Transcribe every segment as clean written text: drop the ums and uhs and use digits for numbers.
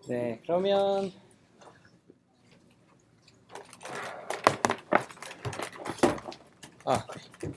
네, 그러면 아, 네.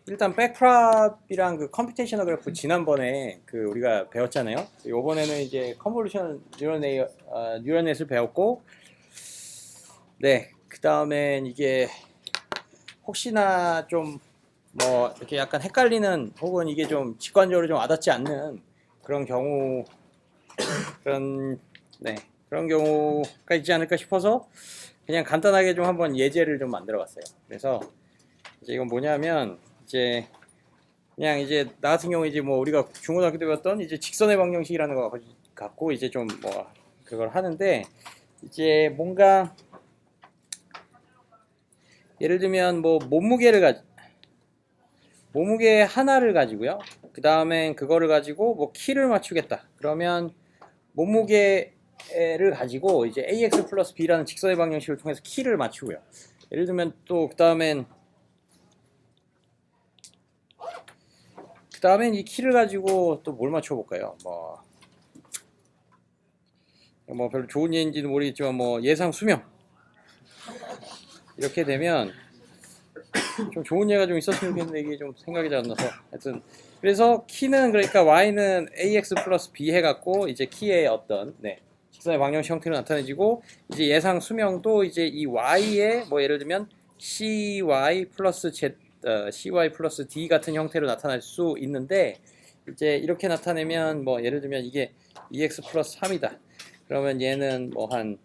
일단 백프랍이랑 그 컴퓨테이셔널 그래프 지난번에 우리가 배웠잖아요. 이번에는 이제 컨볼루션 뉴럴넷을 배웠고, 네, 그 다음엔 이게 혹시나 좀 뭐 이렇게 약간 헷갈리는 혹은 이게 좀 직관적으로 좀 와닿지 않는 그런 경우 그런 네 그런 경우가 있지 않을까 싶어서 그냥 간단하게 좀 한번 예제를 좀 만들어 봤어요. 그래서 이제 이건 뭐냐면 이제 그냥 이제 나 같은 경우 이제 뭐 우리가 중고등학교 때 배웠던 이제 직선의 방정식이라는 거 갖고 이제 좀 뭐 그걸 하는데 이제 뭔가 예를 들면 뭐 몸무게 하나를 가지고요. 그 다음에 그거를 가지고 뭐 키를 맞추겠다. 그러면 몸무게를 가지고 이제 ax 플러스 b라는 직선의 방정식을 통해서 키를 맞추고요. 예를 들면 또 그 다음엔 이 키를 가지고 또 뭘 맞춰볼까요? 뭐 별로 좋은 예인지는 모르겠지만 뭐 예상 수명 이렇게 되면 좀 좋은 예가 좀 있었으면 좋겠는데 이게 좀 생각이 잘 안 나서 하여튼 그래서 키는 그러니까 y는 ax 플러스 b 해갖고 이제 키의 어떤 직선의 방정식 형태로 나타내지고 이제 예상 수명도 이제 이 y의 뭐 예를 들면 cy 플러스 cy 플러스 d 같은 형태로 나타날 수 있는데 이제 이렇게 나타내면 뭐 예를 들면 이게 2x 플러스 3이다. 그러면 얘는 뭐 한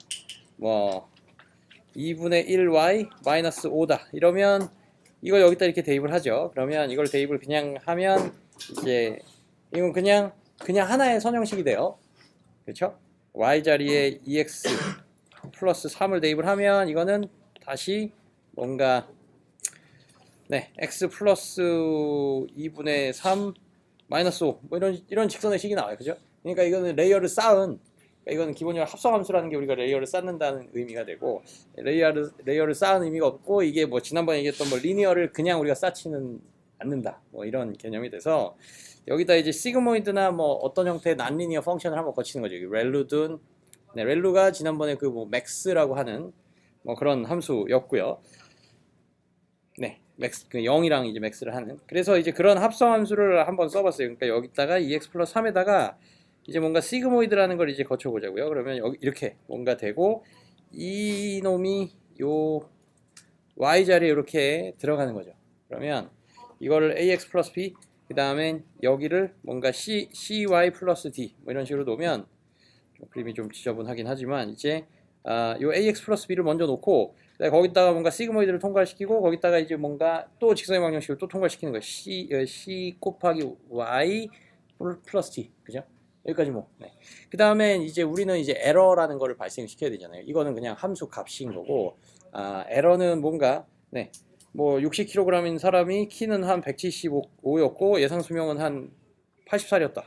2분의 1y 마이너스 5다. 이러면 이걸 여기다 이렇게 대입을 하죠. 그러면 이걸 대입을 그냥 하면 이제 이건 그냥 하나의 선형식이 돼요. 그렇죠? y 자리에 2x 플러스 3을 대입을 하면 이거는 다시 뭔가 x 플러스 2분의 3 마이너스 5 뭐 이런 직선의 식이 나와요. 그죠? 그러니까 이거는 레이어를 쌓은 이거는 기본적으로 합성함수라는 게 우리가 레이어를 쌓는다는 의미가 되고 레이어를 쌓은 의미가 없고 이게 뭐 지난번에 얘기했던 뭐 리니어를 그냥 우리가 쌓지는 않는다 뭐 이런 개념이 돼서 여기다 이제 시그모이드나 뭐 어떤 형태의 난리니어 펑션을 한번 거치는 거죠. 렐루든 렐루가 지난번에 그 뭐 맥스라고 하는 뭐 그런 함수였고요. 네, 맥스 그 0이랑 이제 맥스를 하는. 그래서 이제 그런 합성 함수를 한번 써봤어요. 그러니까 여기다가 2x 플러스 3에다가 이제 뭔가 시그모이드라는 걸 이제 거쳐보자고요. 그러면 여기 이렇게 뭔가 되고 이 놈이 요 y 자리에 이렇게 들어가는 거죠. 그러면 이거를 ax 플러스 b 그 다음엔 여기를 뭔가 cy 플러스 d 뭐 이런 식으로 놓으면 그림이 좀 지저분하긴 하지만 이제 요 ax 플러스 b를 먼저 놓고 거기다가 뭔가 시그모이드를 통과시키고 거기다가 이제 뭔가 또 직선의 방정식을 또 통과시키는 거예요. c 곱하기 y 플러스 t 그죠? 여기까지 뭐. 네. 그 다음에 이제 우리는 이제 에러라는 거를 발생시켜야 되잖아요. 이거는 그냥 함수 값인 거고 에러는 뭔가 뭐 60kg인 사람이 키는 한 175였고 예상 수명은 한 80살이었다.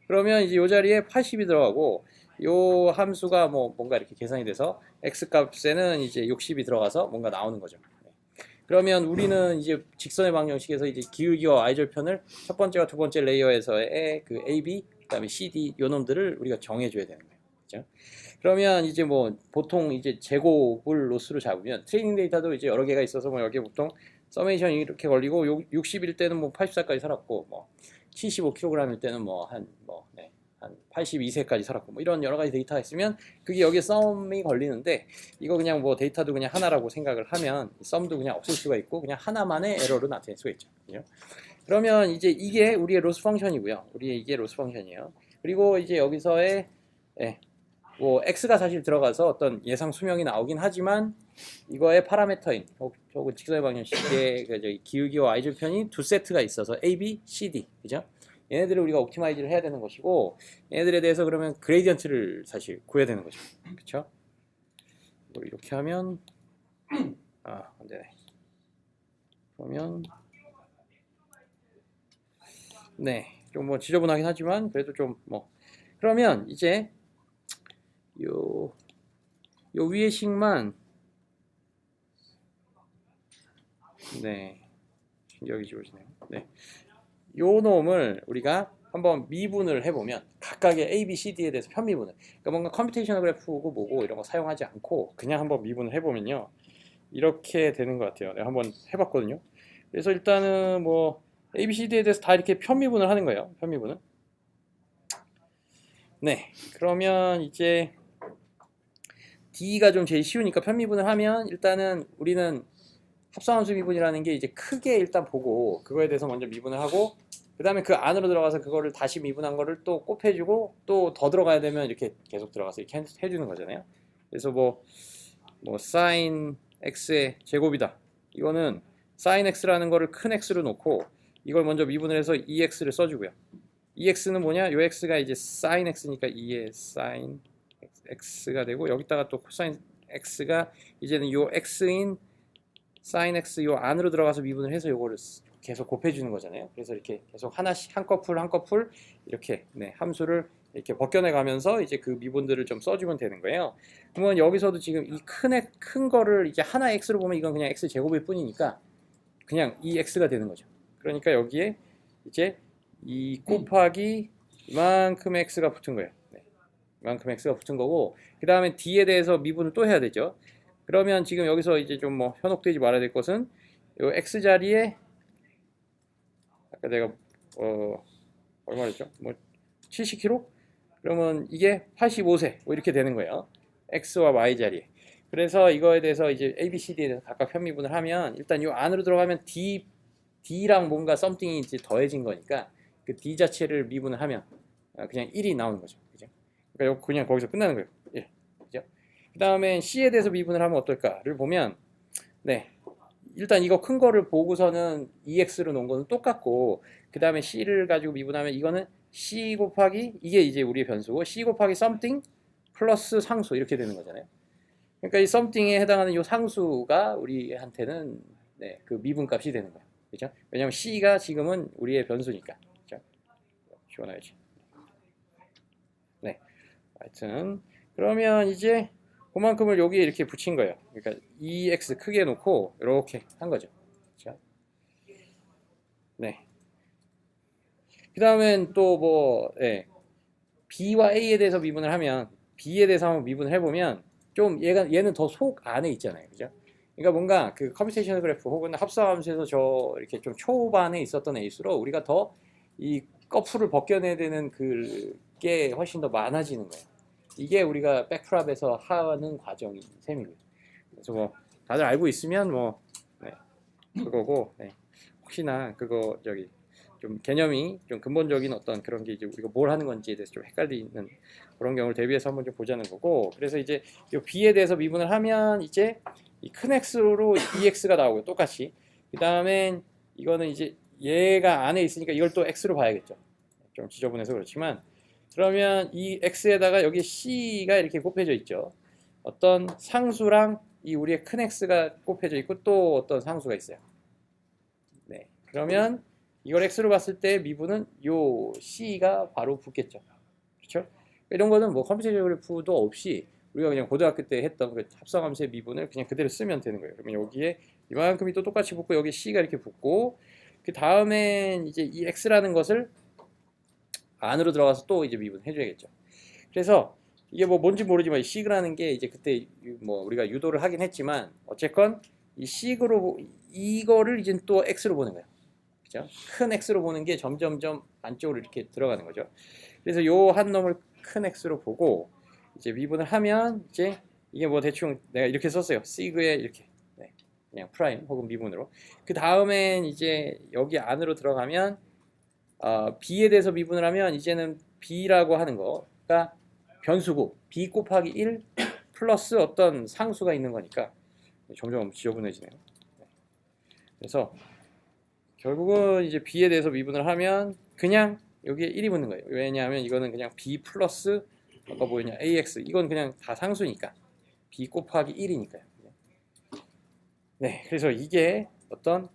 그러면 이제 이 자리에 80이 들어가고 요 함수가 뭐 뭔가 이렇게 계산이 돼서 x 값에는 이제 60이 들어가서 뭔가 나오는 거죠. 그러면 우리는 이제 직선의 방정식에서 이제 기울기와 y절편을 첫 번째와 두 번째 레이어에서의 그 a,b, 그다음에 c,d 요 놈들을 우리가 정해줘야 되는 거예요. 그렇죠? 그러면 이제 뭐 보통 이제 제곱을 로스로 잡으면 트레이닝 데이터도 이제 여러 개가 있어서 뭐 여기에 보통 서메이션이 이렇게 걸리고 60일 때는 뭐 80살까지 살았고 뭐 75kg일 때는 한 82세까지 살았고 뭐 이런 여러 가지 데이터가 있으면 그게 여기에 썸이 걸리는데 이거 그냥 뭐 데이터도 그냥 하나라고 생각을 하면 썸도 그냥 없을 수가 있고 그냥 하나만의 에러로 나타낼 수가 있죠. 그죠? 그러면 이제 이게 우리의 로스 펑션이고요. 우리의 이게 로스 펑션이에요. 그리고 이제 여기서의 뭐 x가 사실 들어가서 어떤 예상 수명이 나오긴 하지만 이거의 파라메터인 혹은 직선의 방정식의 그 기울기와 y절편이 두 세트가 있어서 a, b, c, d 그죠? 얘네들을 우리가 옵티마이즈를 해야 되는 것이고 얘네들에 대해서 그러면 그레이디언트를 사실 구해야 되는 거죠. 그렇죠? 이렇게 하면 안 되네. 그러면 좀 뭐 지저분하긴 하지만 그래도 좀 뭐 그러면 이제 요 위의 식만 네 신기하게 지워지네요. 네, 요 놈을 우리가 한번 미분을 해보면 각각의 A, B, C, D에 대해서 편미분을, 그러니까 뭔가 컴퓨테이셔널 그래프고 뭐고 이런 거 사용하지 않고 그냥 한번 미분을 해보면요 이렇게 되는 것 같아요. 내가 한번 해봤거든요. 그래서 일단은 뭐 A, B, C, D에 대해서 다 이렇게 편미분을 하는 거예요. 편미분은. 네, 그러면 이제 D가 좀 제일 쉬우니까 편미분을 하면 일단은 우리는 합성함수 미분이라는 게 이제 크게 일단 보고 그거에 대해서 먼저 미분을 하고 그 다음에 그 안으로 들어가서 그거를 다시 미분한 거를 또 곱해주고 또 더 들어가야 되면 이렇게 계속 들어가서 이렇게 해주는 거잖아요. 그래서 뭐 sin x의 제곱이다. 이거는 sin x라는 거를 큰 x로 놓고 이걸 먼저 미분을 해서 2x를 써주고요. 2x는 뭐냐? 요 x가 이제 sin x니까 2의 sin x가 되고 여기다가 또 cosine x가 이제는 요 x인 sin x 요 안으로 들어가서 미분을 해서 요거를 계속 곱해주는 거잖아요. 그래서 이렇게 계속 하나씩 한 커플 한 커플 이렇게 함수를 이렇게 벗겨내 가면서 이제 그 미분들을 좀 써주면 되는 거예요. 그러면 여기서도 지금 이 큰 거를 이제 하나 x로 보면 이건 그냥 x 제곱일 뿐이니까 그냥 이 x가 되는 거죠. 그러니까 여기에 이제 2 곱하기 이만큼 x가 붙은 거예요. 네. 이만큼 x가 붙은 거고 그 다음에 d에 대해서 미분을 또 해야 되죠. 그러면 지금 여기서 이제 좀 뭐 현혹되지 말아야 될 것은 요 x 자리에 아까 내가 얼마랬죠? 뭐 70kg? 그러면 이게 85세 뭐 이렇게 되는 거예요. x와 y 자리에. 그래서 이거에 대해서 이제 a, b, c, d에 대해서 각각 편미분을 하면 일단 요 안으로 들어가면 d랑 뭔가 something이 이제 더해진 거니까 그 d 자체를 미분을 하면 그냥 1이 나오는 거죠. 그죠? 그러니까 그냥 거기서 끝나는 거예요. 1. 그죠? 그 다음에 c에 대해서 미분을 하면 어떨까를 보면 네. 일단 이거 큰 거를 보고서는 2x로 놓은 거는 똑같고 그 다음에 c를 가지고 미분하면 이거는 c 곱하기 이게 이제 우리의 변수고 c 곱하기 something 플러스 상수 이렇게 되는 거잖아요. 그러니까 이 something에 해당하는 이 상수가 우리한테는 네, 그 미분값이 되는 거예요. 그렇죠? 왜냐하면 c가 지금은 우리의 변수니까. 그렇죠? 지워놔야지. 네. 하여튼 그러면 이제 그만큼을 여기에 이렇게 붙인 거예요. 그러니까 2x 크게 놓고 이렇게 한 거죠. 그렇죠? 네. 그 다음엔 또 뭐 b와 a에 대해서 미분을 하면 b에 대해서 한번 미분을 해보면 좀 얘는 더 속 안에 있잖아요. 그죠? 그러니까 뭔가 그 컴퓨테이셔널 그래프 혹은 합성함수에서 저 이렇게 좀 초반에 있었던 에이스로 우리가 더 이 커플을 벗겨내야 되는 그게 훨씬 더 많아지는 거예요. 이게 우리가 백프랍에서 하는 과정인 셈이고요. 그래서 뭐 다들 알고 있으면 뭐 그거고 혹시나 그거 저기 좀 개념이 좀 근본적인 어떤 그런 게 이제 우리가 뭘 하는 건지에 대해서 좀 헷갈리는 그런 경우를 대비해서 한번 좀 보자는 거고 그래서 이제 이 b에 대해서 미분을 하면 이제 이 큰 x로 2x가 나오고요. 똑같이 그 다음엔 이거는 이제 얘가 안에 있으니까 이걸 또 x로 봐야겠죠. 좀 지저분해서 그렇지만 그러면 이 x에다가 여기 c가 이렇게 곱해져 있죠. 어떤 상수랑 이 우리의 큰 x가 곱해져 있고 또 어떤 상수가 있어요. 네, 그러면 이걸 x로 봤을 때 미분은 요 c가 바로 붙겠죠. 그렇죠? 이런 거는 뭐 컴퓨테이션 그래프도 없이 우리가 그냥 고등학교 때 했던 그 합성함수의 미분을 그냥 그대로 쓰면 되는 거예요. 그러면 여기에 이만큼이 또 똑같이 붙고 여기 c가 이렇게 붙고 그 다음엔 이제 이 x라는 것을 안으로 들어가서 또 이제 미분해 줘야겠죠. 그래서 이게 뭐 뭔지 모르지만 이 식이라는 게 이제 그때 뭐 우리가 유도를 하긴 했지만 어쨌건 이 식으로 이거를 이제 또 x로 보는 거예요. 그죠? 큰 x로 보는 게 점점점 안쪽으로 이렇게 들어가는 거죠. 그래서 요 한 놈을 큰 x로 보고 이제 미분을 하면 이제 이게 뭐 대충 내가 이렇게 썼어요. 시그에 이렇게 그냥 프라임 혹은 미분으로. 그 다음엔 이제 여기 안으로 들어가면 b에 대해서 미분을 하면 이제는 b라고 하는 거가 변수고 b 곱하기 1 플러스 어떤 상수가 있는 거니까 점점 지저분해지네요. 그래서 결국은 이제 b에 대해서 미분을 하면 그냥 여기에 1이 붙는 거예요. 왜냐하면 이거는 그냥 b 플러스 아까 뭐였냐 ax 이건 그냥 다 상수니까 b 곱하기 1이니까요. 네, 그래서 이게 어떤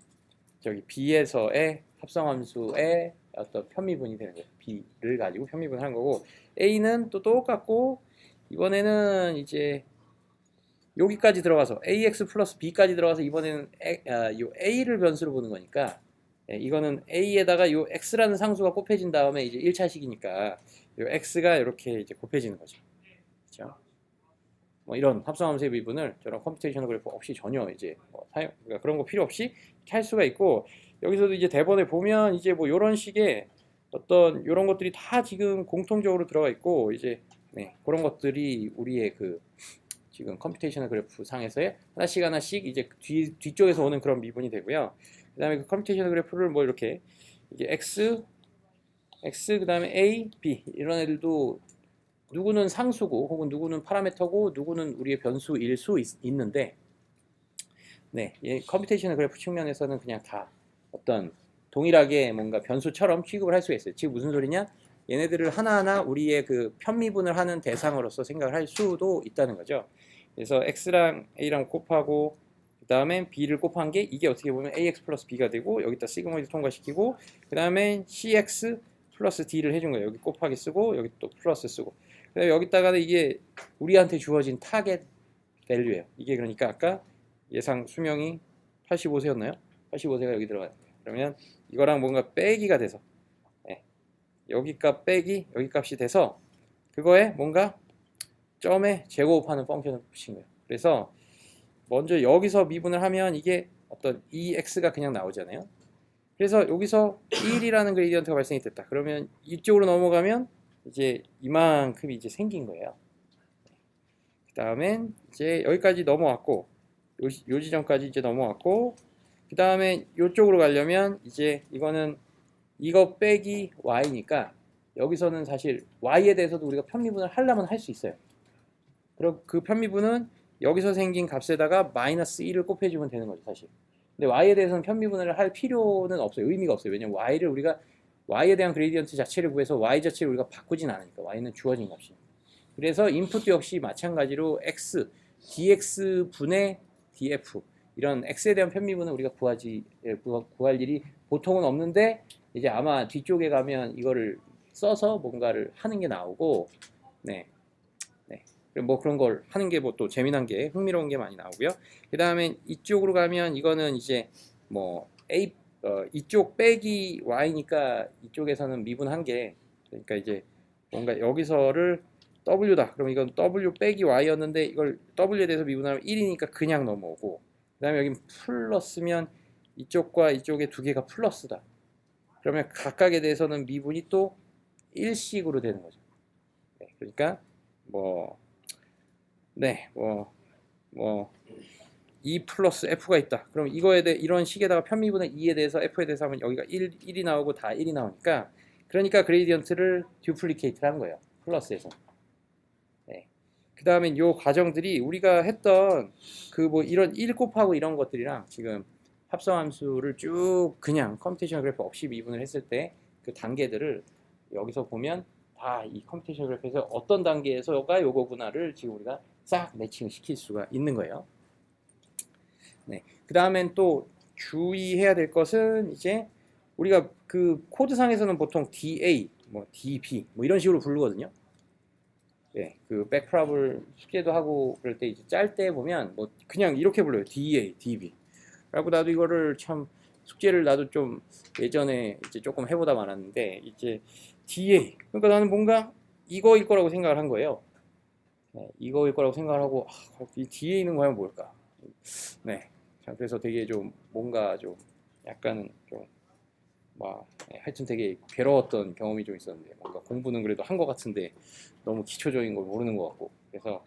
저기 b에서의 합성함수의 어떤 편미분이 되는 거예요. b를 가지고 편미분을 한 거고, a는 또 똑같고 이번에는 이제 여기까지 들어가서 ax 플러스 b까지 들어가서 이번에는 요 a를 변수로 보는 거니까, 이거는 a에다가 요 x라는 상수가 곱해진 다음에 이제 1차식이니까 요 x가 이렇게 이제 곱해지는 거죠. 그렇죠? 뭐 이런 합성함수의 미분을 저런 컴퓨테이셔널 그래프 없이 전혀 이제 뭐 그러니까 그런 거 필요 없이 이렇게 할 수가 있고, 여기서도 이제 대본에 보면 이제 뭐 이런 식의 어떤 이런 것들이 다 지금 공통적으로 들어가 있고, 이제 그런 것들이 우리의 그 지금 컴퓨테이셔널 그래프 상에서의 하나씩 하나씩 이제 뒤쪽에서 오는 그런 미분이 되고요. 그 다음에 그 컴퓨테이셔널 그래프를 뭐 이렇게 이게 x 그 다음에 a, b 이런 애들도 누구는 상수고 혹은 누구는 파라미터고 누구는 우리의 변수일 수 있는데, 컴퓨테이셔널 그래프 측면에서는 그냥 다 어떤 동일하게 뭔가 변수처럼 취급을 할 수가 있어요. 지금 무슨 소리냐? 얘네들을 하나하나 우리의 그 편미분을 하는 대상으로서 생각을 할 수도 있다는 거죠. 그래서 x랑 a랑 곱하고 그 다음에 b를 곱한 게 이게 어떻게 보면 ax 플러스 b가 되고, 여기다 시그모이드 통과시키고 그 다음에 cx 플러스 d를 해준 거예요. 여기 곱하기 쓰고 여기 또 플러스 쓰고, 여기다가는 이게 우리한테 주어진 타겟 밸류예요. 이게 그러니까 아까 예상 수명이 85세였나요? 85세가 여기 들어가요. 그러면 이거랑 뭔가 빼기가 돼서, 여기 값 빼기 여기 값이 돼서 그거에 뭔가 점에 제곱하는 펑션을 붙인 거예요. 그래서 먼저 여기서 미분을 하면 이게 어떤 ex가 그냥 나오잖아요. 그래서 여기서 1이라는 그레디언트가 발생이 됐다. 그러면 이쪽으로 넘어가면 이제 이만큼이 이제 생긴 거예요. 그 다음엔 이제 여기까지 넘어왔고, 요 지점까지 이제 넘어왔고, 그 다음에 이쪽으로 가려면 이제 이거는 이거 빼기 y니까 여기서는 사실 y에 대해서도 우리가 편미분을 하려면 할 수 있어요. 그럼 그 편미분은 여기서 생긴 값에다가 마이너스 1을 곱해주면 되는 거죠, 사실. 근데 y에 대해서는 편미분을 할 필요는 없어요. 의미가 없어요. 왜냐면 y에 대한 그레디언트 자체를 구해서 y 자체를 우리가 바꾸진 않으니까. y는 주어진 값이니까. 그래서 인풋 역시 마찬가지로 x, dx 분의 df, 이런 x에 대한 편미분은 우리가 구할 일이 보통은 없는데, 이제 아마 뒤쪽에 가면 이거를 써서 뭔가를 하는 게 나오고, 뭐 그런 걸 하는 게 뭐 또 재미난 게, 흥미로운 게 많이 나오고요. 그 다음에 이쪽으로 가면 이거는 이제 뭐 이쪽 빼기 y니까 이쪽에서는 미분한 게, 그러니까 이제 뭔가 여기서를 w다. 그럼 이건 w 빼기 y였는데 이걸 w에 대해서 미분하면 1이니까 그냥 넘어오고, 그 다음에 여기 플러스면 이쪽과 이쪽의 두 개가 플러스다. 그러면 각각에 대해서는 미분이 또 1씩으로 되는 거죠. 그러니까 뭐 2 플러스 f가 있다. 그럼 이거에 대해 이런 식에다가 편미분의 2에 대해서 f에 대해서 하면 여기가 1이 나오고 다 1이 나오니까, 그러니까 그레디언트를 듀플리케이트를 한 거예요. 플러스에서. 그 다음에 요 과정들이 우리가 했던 그 뭐 이런 1 곱하고 이런 것들이랑 지금 합성함수를 쭉 그냥 컴퓨테이셔널 그래프 없이 미분을 했을 때 그 단계들을 여기서 보면 다 이 컴퓨테이셔널 그래프에서 어떤 단계에서가 요거구나를 지금 우리가 싹 매칭을 시킬 수가 있는 거예요. 그 다음엔 또 주의해야 될 것은, 이제 우리가 그 코드상에서는 보통 DA, 뭐 DB 뭐 이런 식으로 부르거든요. 그 백프라블 숙제도 하고 그럴 때 이제 짤 때 보면 뭐 그냥 이렇게 불러요. DA, DB. 라고 나도 이거를 참 숙제를 나도 좀 예전에 이제 조금 해보다 말았는데, 이제 DA, 그러니까 나는 뭔가 이거일 거라고 생각을 한 거예요. 이거일 거라고 생각을 하고, 이 DA는 과연 뭘까? 그래서 되게 좀 뭔가 좀 약간은 좀 하여튼 되게 괴로웠던 경험이 좀 있었는데, 뭔가 공부는 그래도 한 것 같은데 너무 기초적인 걸 모르는 것 같고, 그래서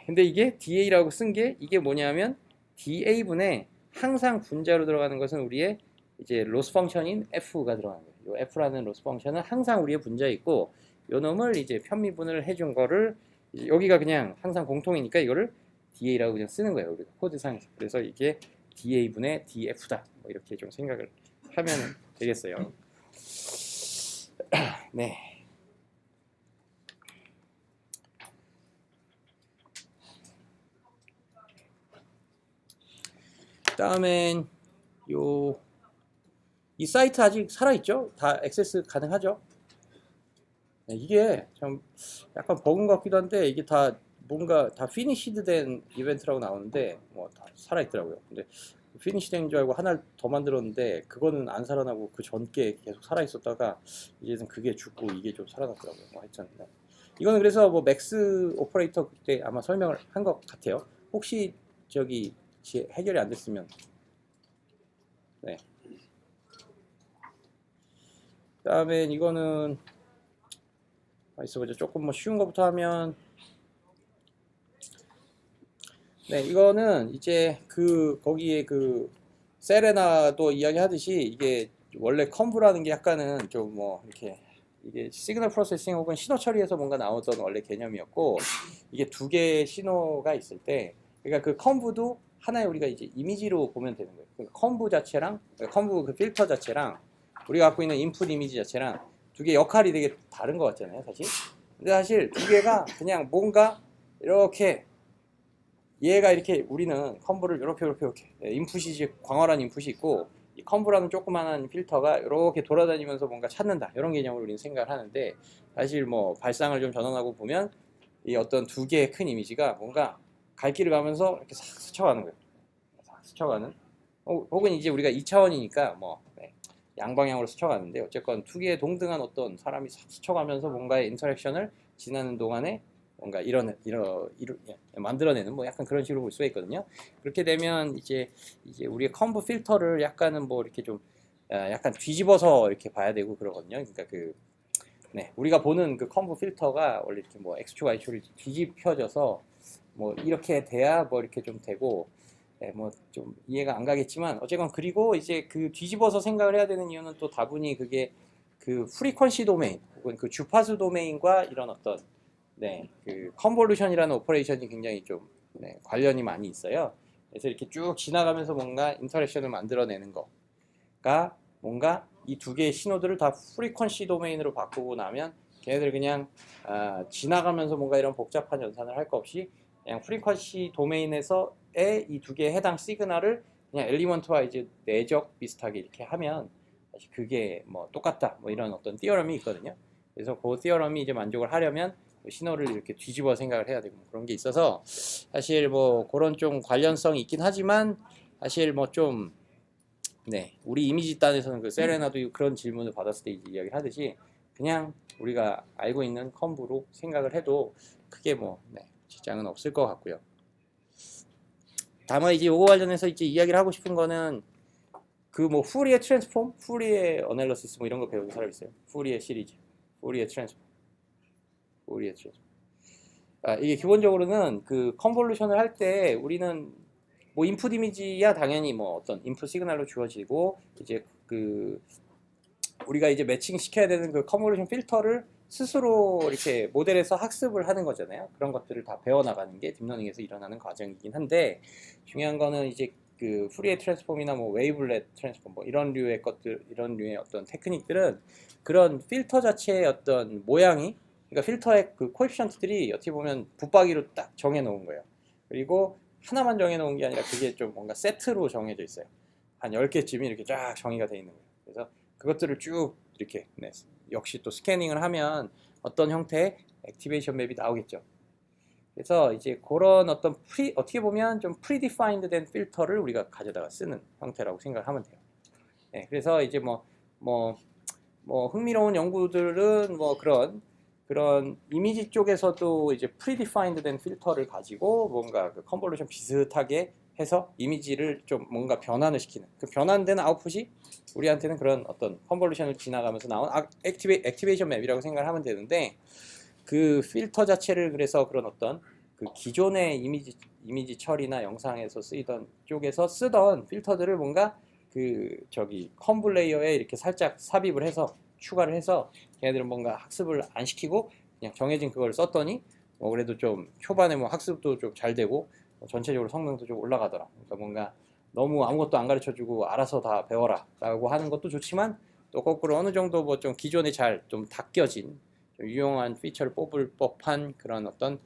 근데 이게 DA라고 쓴 게 이게 뭐냐면, DA분에 항상 분자로 들어가는 것은 우리의 이제 로스 펑션인 F가 들어가는 거예요. 이 F라는 로스 펑션은 항상 우리의 분자에 있고, 요 놈을 이제 편미분을 해준 거를 여기가 그냥 항상 공통이니까 이거를 DA라고 그냥 쓰는 거예요, 우리가 코드상에서. 그래서 이게 DA분의 DF다. 뭐 이렇게 좀 생각을 하면 되겠어요. 다음엔 이 사이트 아직 살아있죠? 다 액세스 가능하죠? 네, 이게 참 약간 버그인 것 같기도 한데 이게 다 뭔가 다 피니시드 된 이벤트라고 나오는데 뭐 다 살아있더라고요. 근데 피니시 된 줄 알고 하나를 더 만들었는데 그거는 안 살아나고 그 전께 계속 살아있었다가 이제는 그게 죽고 이게 좀 살아났더라고요. 뭐 하여튼 네. 이거는 그래서 뭐 맥스 오퍼레이터 그때 아마 설명을 한 것 같아요. 혹시 저기 해결이 안 됐으면 네. 그다음에 이거는 있어보죠. 조금 뭐 쉬운 것부터 하면 네, 이거는 이제 거기에 세레나도 이야기하듯이 이게 원래 컨브라는 게 약간은 좀 뭐 이렇게 이게 시그널 프로세싱 혹은 신호 처리에서 뭔가 나오던 원래 개념이었고 이게 두 개의 신호가 있을 때 그러니까 그 컨브도 하나의 우리가 이제 이미지로 보면 되는 거예요. 그러니까 컨브 자체랑 컨브 그 필터 자체랑 우리가 갖고 있는 인풋 이미지 자체랑 두 개 역할이 되게 다른 것 같잖아요, 사실. 근데 사실 두 개가 그냥 뭔가 이렇게 얘가 이렇게 우리는 컨브를 이렇게 인풋이 광활한 인풋이 있고 이 컨브라는 조그만한 필터가 이렇게 돌아다니면서 뭔가 찾는다 이런 개념으로 우리는 생각을 하는데 사실 뭐 발상을 좀 전환하고 보면 이 어떤 두 개의 큰 이미지가 뭔가 갈 길을 가면서 이렇게 싹 스쳐가는 거예요. 싹 스쳐가는 혹은 이제 우리가 2차원이니까 뭐 양방향으로 스쳐가는데 어쨌건 두 개의 동등한 어떤 사람이 싹 스쳐가면서 뭔가의 인터랙션을 지나는 동안에 뭔가 만들어내는 뭐 약간 그런 식으로 볼 수가 있거든요. 그렇게 되면 이제 우리의 컨브 필터를 약간은 뭐 이렇게 좀 약간 뒤집어서 이렇게 봐야 되고 그러거든요. 그러니까 우리가 보는 그 컨브 필터가 원래 이렇게 뭐 X축, Y축을 뒤집혀져서 뭐 이렇게 돼야 뭐 이렇게 좀 되고 뭐 좀 이해가 안 가겠지만 어쨌건 그리고 이제 그 뒤집어서 생각을 해야 되는 이유는 또 다분히 그게 그 프리퀀시 도메인 혹은 그 주파수 도메인과 이런 어떤 그 컨볼루션이라는 오퍼레이션이 굉장히 좀 관련이 많이 있어요. 그래서 이렇게 쭉 지나가면서 뭔가 인터랙션을 만들어내는 거가 뭔가 이 두 개의 신호들을 다 프리퀀시 도메인으로 바꾸고 나면 걔네들 그냥 지나가면서 뭔가 이런 복잡한 연산을 할 거 없이 그냥 프리퀀시 도메인에서의 이 두 개의 해당 시그널을 그냥 엘리먼트와 이제 내적 비슷하게 이렇게 하면 사실 그게 뭐 똑같다 뭐 이런 어떤 티어럼이 있거든요. 그래서 그 티어럼이 이제 만족을 하려면 신호를 이렇게 뒤집어 생각을 해야 되고 그런 게 있어서 사실 뭐 그런 좀 관련성이 있긴 하지만 사실 뭐 좀 우리 이미지 단에서는 그 세레나도 그런 질문을 받았을 때 이야기를 하듯이 그냥 우리가 알고 있는 컨브로 생각을 해도 크게 뭐 지장은 없을 것 같고요. 다만 이제 이거 관련해서 이제 이야기를 하고 싶은 거는 그 뭐 푸리에 트랜스폼, 푸리에 어널리시스 뭐 이런 거 배운 사람 있어요? 푸리에 시리즈, 푸리에 트랜스폼, 푸리에 트랜스폼. 이게 기본적으로는 그 컨볼루션을 할 때 우리는 뭐 인풋 이미지야 당연히 뭐 어떤 인풋 시그널로 주어지고 이제 그 우리가 이제 매칭 시켜야 되는 그 컨볼루션 필터를 스스로 이렇게 모델에서 학습을 하는 거잖아요. 그런 것들을 다 배워나가는 게 딥러닝에서 일어나는 과정이긴 한데 중요한 거는 이제 그 푸리에 트랜스폼이나 뭐 웨이블렛 트랜스폼 뭐 이런 류의 것들 이런 류의 어떤 테크닉들은 그런 필터 자체의 어떤 모양이 그러니까 필터의 그 코에피션트들이 어떻게 보면 붙박이로 딱 정해 놓은 거예요. 그리고 하나만 정해 놓은 게 아니라 그게 좀 뭔가 세트로 정해져 있어요. 한 10개쯤이 이렇게 쫙 정의가 돼 있는 거예요. 그래서 그것들을 쭉 이렇게 역시 또 스캐닝을 하면 어떤 형태의 액티베이션 맵이 나오겠죠. 그래서 이제 그런 어떤 어떻게 보면 좀 프리디파인드 된 필터를 우리가 가져다가 쓰는 형태라고 생각을 하면 돼요. 그래서 이제 뭐 흥미로운 연구들은 뭐 그런 이미지 쪽에서도 이제 프리디파인드 된 필터를 가지고 뭔가 그 컨볼루션 비슷하게 해서 이미지를 좀 뭔가 변환을 시키는 그 변환된 아웃풋이 우리한테는 그런 어떤 컨볼루션을 지나가면서 나온 액티베이션 맵이라고 생각을 하면 되는데 그 필터 자체를 그래서 그런 어떤 그 기존의 이미지 처리나 영상에서 쓰이던 쪽에서 쓰던 필터들을 뭔가 그 저기 컨브 레이어에 이렇게 살짝 삽입을 해서 추가를 해서 걔네들은 뭔가 학습을 안 시키고 그냥 정해진 그걸 썼더니 뭐 그래도 좀 초반에 뭐 학습도 좀 잘 되고 전체적으로 성능도 좀 올라가더라. 그러니까 뭔가 너무 아무것도 안 가르쳐주고 알아서 다 배워라 라고 하는 것도 좋지만 또 거꾸로 어느 정도 뭐 좀 기존에 잘 좀 닦여진 좀 유용한 피처를 뽑을 법한 그런 어떤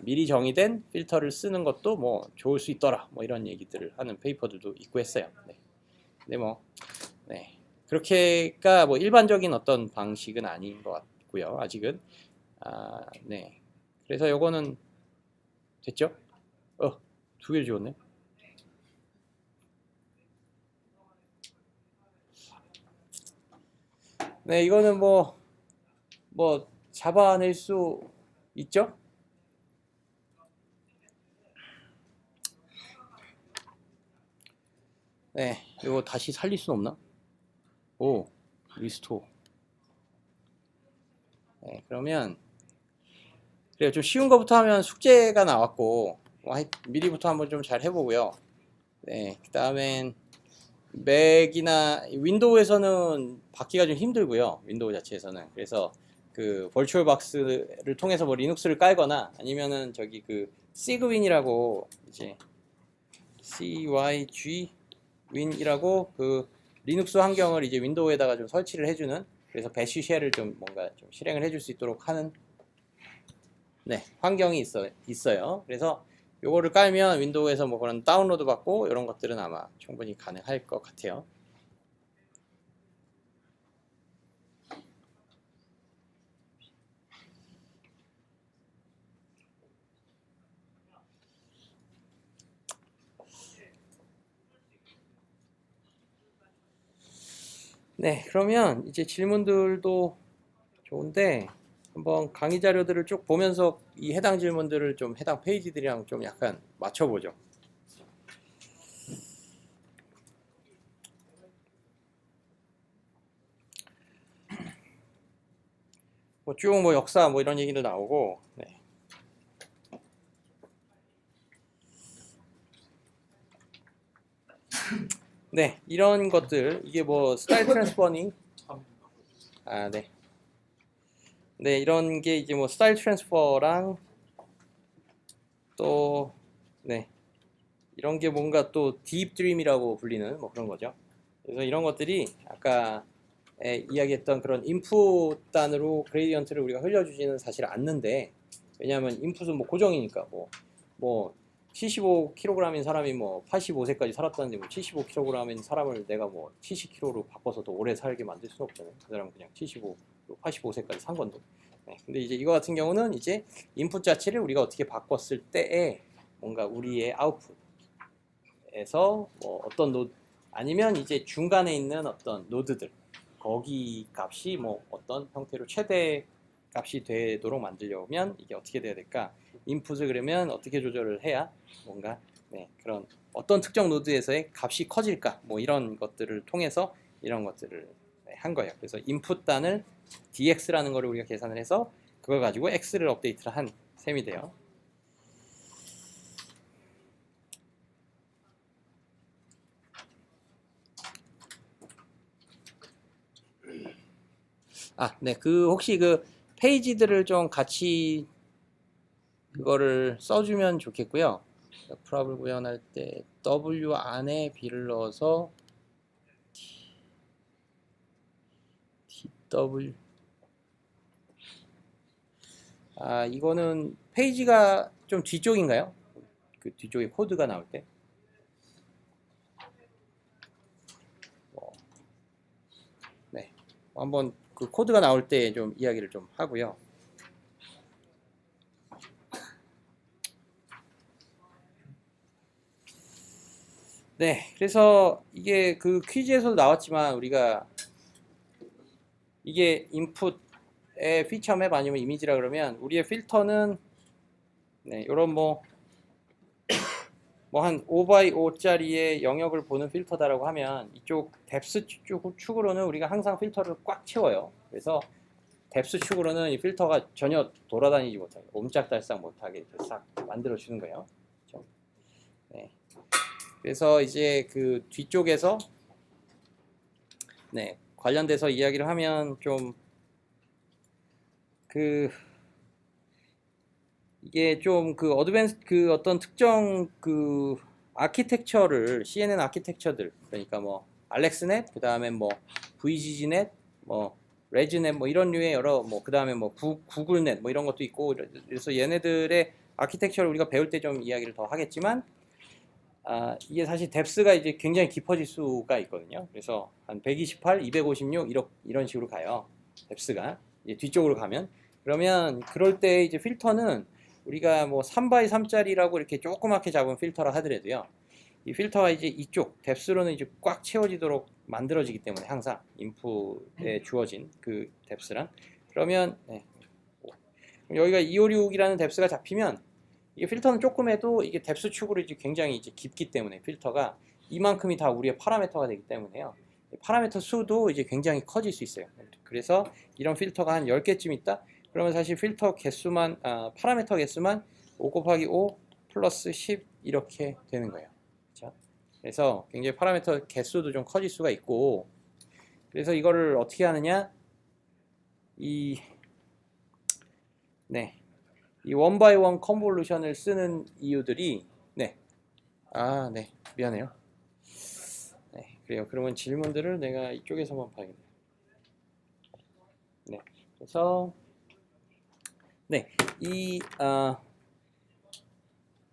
미리 정의된 필터를 쓰는 것도 뭐 좋을 수 있더라 뭐 이런 얘기들을 하는 페이퍼들도 있고 했어요. 근데 뭐 그렇게가 뭐 일반적인 어떤 방식은 아닌 것 같고요. 아직은. 네. 그래서 요거는 됐죠? 두 개를 지웠네. 네, 이거는 뭐 잡아낼 수 있죠? 네, 이거 다시 살릴 수 없나? 오, 리스토어. 네, 그러면 그래요. 좀 쉬운 거부터 하면 숙제가 나왔고 미리부터 한번 좀 잘 해보고요. 네, 그 다음엔 맥이나 윈도우에서는 받기가 좀 힘들고요. 윈도우 자체에서는. 그래서 그 버추얼 박스를 통해서 뭐 리눅스를 깔거나 아니면은 저기 그 시그윈이라고 이제 CYG 윈이라고 그 리눅스 환경을 이제 윈도우에다가 좀 설치를 해주는, 그래서 배쉬 쉘을 좀 뭔가 좀 실행을 해줄 수 있도록 하는 환경이 있어요. 그래서 요거를 깔면 윈도우에서 뭐 그런 다운로드 받고 이런 것들은 아마 충분히 가능할 것 같아요. 네, 그러면 이제 질문들도 좋은데 한번 강의 자료들을 쭉 보면서 이 해당 질문들을 좀 해당 페이지들이랑 좀 약간 맞춰보죠. 뭐 쭉 뭐 역사 뭐 이런 얘기도 나오고. 네, 이런 것들, 이게 뭐 스타일 트랜스퍼닝, 네, 이런 게 이제 뭐 스타일 트랜스퍼랑 또 이런 게 뭔가 또 딥 드림이라고 불리는 뭐 그런 거죠. 그래서 이런 것들이 아까 이야기했던 그런 인풋 단으로 그레디언트를 우리가 흘려주지는 사실 않는데, 왜냐하면 인풋은 뭐 고정이니까 뭐 75kg인 사람이 뭐 85세까지 살았다는데 뭐 75kg인 사람을 내가 뭐 70kg로 바꿔서 더 오래 살게 만들 수는 없잖아요. 그 사람은 그냥 85세까지 산 건데. 근데 이제 이거 같은 경우는 이제 인풋 자체를 우리가 어떻게 바꿨을 때에 뭔가 우리의 아웃풋에서 뭐 어떤 노드, 아니면 이제 중간에 있는 어떤 노드들, 거기 값이 뭐 어떤 형태로 최대 값이 되도록 만들려면 이게 어떻게 돼야 될까? 인풋을 그러면 어떻게 조절을 해야 뭔가 그런 어떤 특정 노드에서의 값이 커질까? 뭐 이런 것들을 통해서 이런 것들을 한 거예요. 그래서 인풋 단을 dx라는 거를 우리가 계산을 해서 그걸 가지고 x를 업데이트를 한 셈이 돼요. 네, 그 혹시 그 페이지들을 좀 같이 그거를 써주면 좋겠고요. 프랍을 구현할 때 W 안에 B를 넣어서 TW. 이거는 페이지가 좀 뒤쪽인가요? 그 뒤쪽에 코드가 나올 때. 한번 그 코드가 나올 때 좀 이야기를 좀 하고요. 네, 그래서 이게 그 퀴즈에서도 나왔지만 우리가 이게 인풋의 피처 맵 아니면 이미지라 그러면 우리의 필터는 이런 뭐 한 5x5짜리의 영역을 보는 필터다라고 하면 이쪽 뎁스 축으로는 우리가 항상 필터를 꽉 채워요. 그래서 뎁스 축으로는 이 필터가 전혀 돌아다니지 못하게, 옴짝달싹 못하게 이렇게 싹 만들어 주는 거예요. 그렇죠? 그래서 이제 그 뒤쪽에서 관련돼서 이야기를 하면 좀 이게 좀 그 어드밴스 그 어떤 특정 그 아키텍처를 CNN 아키텍처들, 그러니까 뭐 알렉스넷, 그 다음에 뭐 VGG넷, 뭐 레즈넷, 뭐 이런 류의 여러 그 다음에 뭐 구글넷 뭐 이런 것도 있고, 그래서 얘네들의 아키텍처를 우리가 배울 때 좀 이야기를 더 하겠지만, 이게 사실 뎁스가 이제 굉장히 깊어질 수가 있거든요. 그래서 한 128, 256 이런 식으로 가요. 뎁스가 이제 뒤쪽으로 가면 그러면 그럴 때 이제 필터는 우리가 뭐 3x3짜리라고 이렇게 조그맣게 잡은 필터라 하더라도요. 이 필터가 이제 이쪽 뎁스로는 이제 꽉 채워지도록 만들어지기 때문에 항상 인풋에 주어진 그 뎁스랑 그러면 여기가 256이라는 뎁스가 잡히면 이게 필터는 조금 해도 이게 뎁스 축으로 이제 굉장히 이제 깊기 때문에 필터가 이만큼이 다 우리의 파라미터가 되기 때문에요. 파라미터 수도 이제 굉장히 커질 수 있어요. 그래서 이런 필터가 한 10개쯤 있다. 그러면 사실 필터 개수만 파라미터 개수만 5 곱하기 5 플러스 10 이렇게 되는 거예요. 그렇죠? 그래서 굉장히 파라미터 개수도 좀 커질 수가 있고 그래서 이거를 어떻게 하느냐 이 원바이원 컨볼루션을 쓰는 이유들이 미안해요. 그래요. 그러면 질문들을 내가 이쪽에서만 봐야겠네요. 그래서 이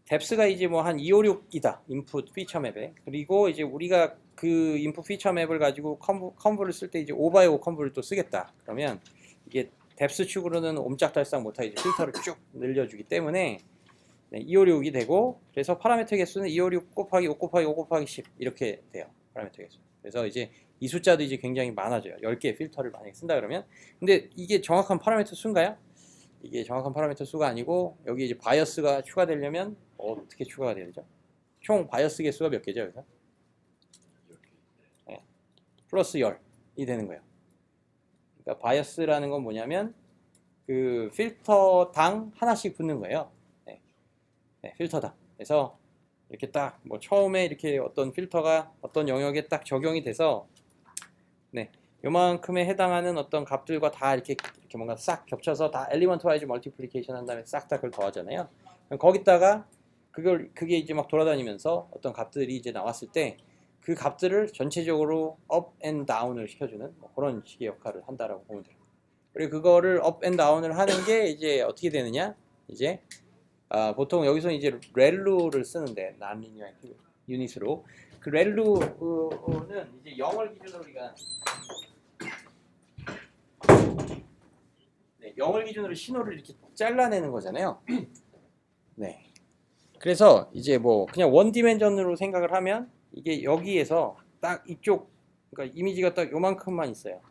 뎁스가 이제 뭐 한 256이다. 인풋 피처 맵에. 그리고 이제 우리가 그 인풋 피처 맵을 가지고 컨볼을 쓸 때 이제 5x5 컨볼을 또 쓰겠다. 그러면 이게 뎁스 축으로는 옴짝달싹 못하게 필터를 쭉 늘려주기 때문에 256이 되고 그래서 파라미터 개수는 256 곱하기 5 곱하기 5 곱하기 10 이렇게 돼요. 파라미터 개수. 그래서 이제 이 숫자도 이제 굉장히 많아져요. 10개의 필터를 만약에 쓴다 그러면 근데 이게 정확한 파라미터 수인가요? 이게 정확한 파라미터 수가 아니고 여기 이제 바이어스가 추가되려면 어떻게 추가가 돼야 되죠? 총 바이어스 개수가 몇 개죠? 여기서? 플러스 10이 되는 거예요. 그러니까 바이어스라는 건 뭐냐면 그 필터당 하나씩 붙는 거예요. 필터당. 그래서 이렇게 딱 뭐 처음에 이렇게 어떤 필터가 어떤 영역에 딱 적용이 돼서 요만큼에 해당하는 어떤 값들과 다 이렇게 뭔가 싹 겹쳐서 다 엘리먼트 와이즈 멀티플리케이션 한 다음에 싹 다 그걸 더하잖아요. 거기다가 그게 이제 막 돌아다니면서 어떤 값들이 이제 나왔을 때 그 값들을 전체적으로 업 앤 다운을 시켜주는 뭐 그런 식의 역할을 한다라고 보면 돼요. 그리고 그거를 업 앤 다운을 하는 게 이제 어떻게 되느냐? 이제 보통 여기서 이제 렐루를 쓰는데 난리니어 유닛으로 그 렐루는 이제 0을 기준으로 우리가 0을 기준으로 신호를 이렇게 잘라내는 거잖아요. 그래서 이제 뭐 그냥 원 디멘전으로 생각을 하면 이게 여기에서 딱 이쪽 그러니까 이미지가 딱 요만큼만 있어요.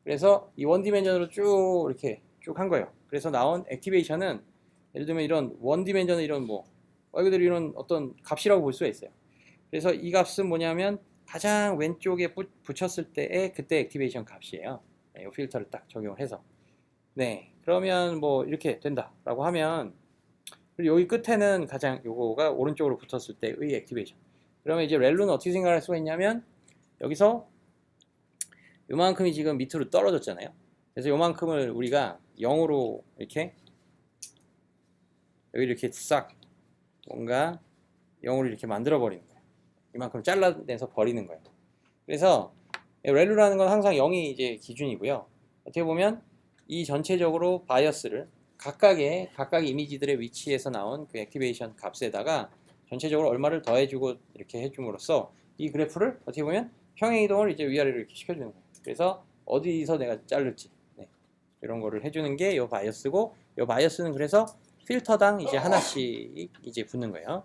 그래서 이 원 디멘전으로 쭉 이렇게 쭉 한 거예요. 그래서 나온 액티베이션은 예를 들면 이런 원 디멘전의 이런 뭐 말 그대로 이런 어떤 값이라고 볼 수가 있어요. 그래서 이 값은 뭐냐면 가장 왼쪽에 붙였을 때의 그때 액티베이션 값이에요. 이 필터를 딱 적용을 해서 그러면 뭐 이렇게 된다라고 하면 그리고 여기 끝에는 가장 요거가 오른쪽으로 붙었을 때의 액티베이션. 그러면 이제 렐루는 어떻게 생각할 수가 있냐면 여기서 요만큼이 지금 밑으로 떨어졌잖아요. 그래서 요만큼을 우리가 0으로 이렇게 여기 이렇게 싹 뭔가 0으로 이렇게 만들어 버리는 거예요. 이만큼 잘라내서 버리는 거예요. 그래서 렐루라는 건 항상 0이 이제 기준이고요. 어떻게 보면 이 전체적으로 바이어스를 각각의 이미지들의 위치에서 나온 그 액티베이션 값에다가 전체적으로 얼마를 더해주고 이렇게 해줌으로써 이 그래프를 어떻게 보면 평행 이동을 이제 위아래로 이렇게 시켜주는 거예요. 그래서 어디서 내가 자를지 이런 거를 해주는 게 이 바이어스고 이 바이어스는 그래서 필터당 이제 하나씩 이제 붙는 거예요.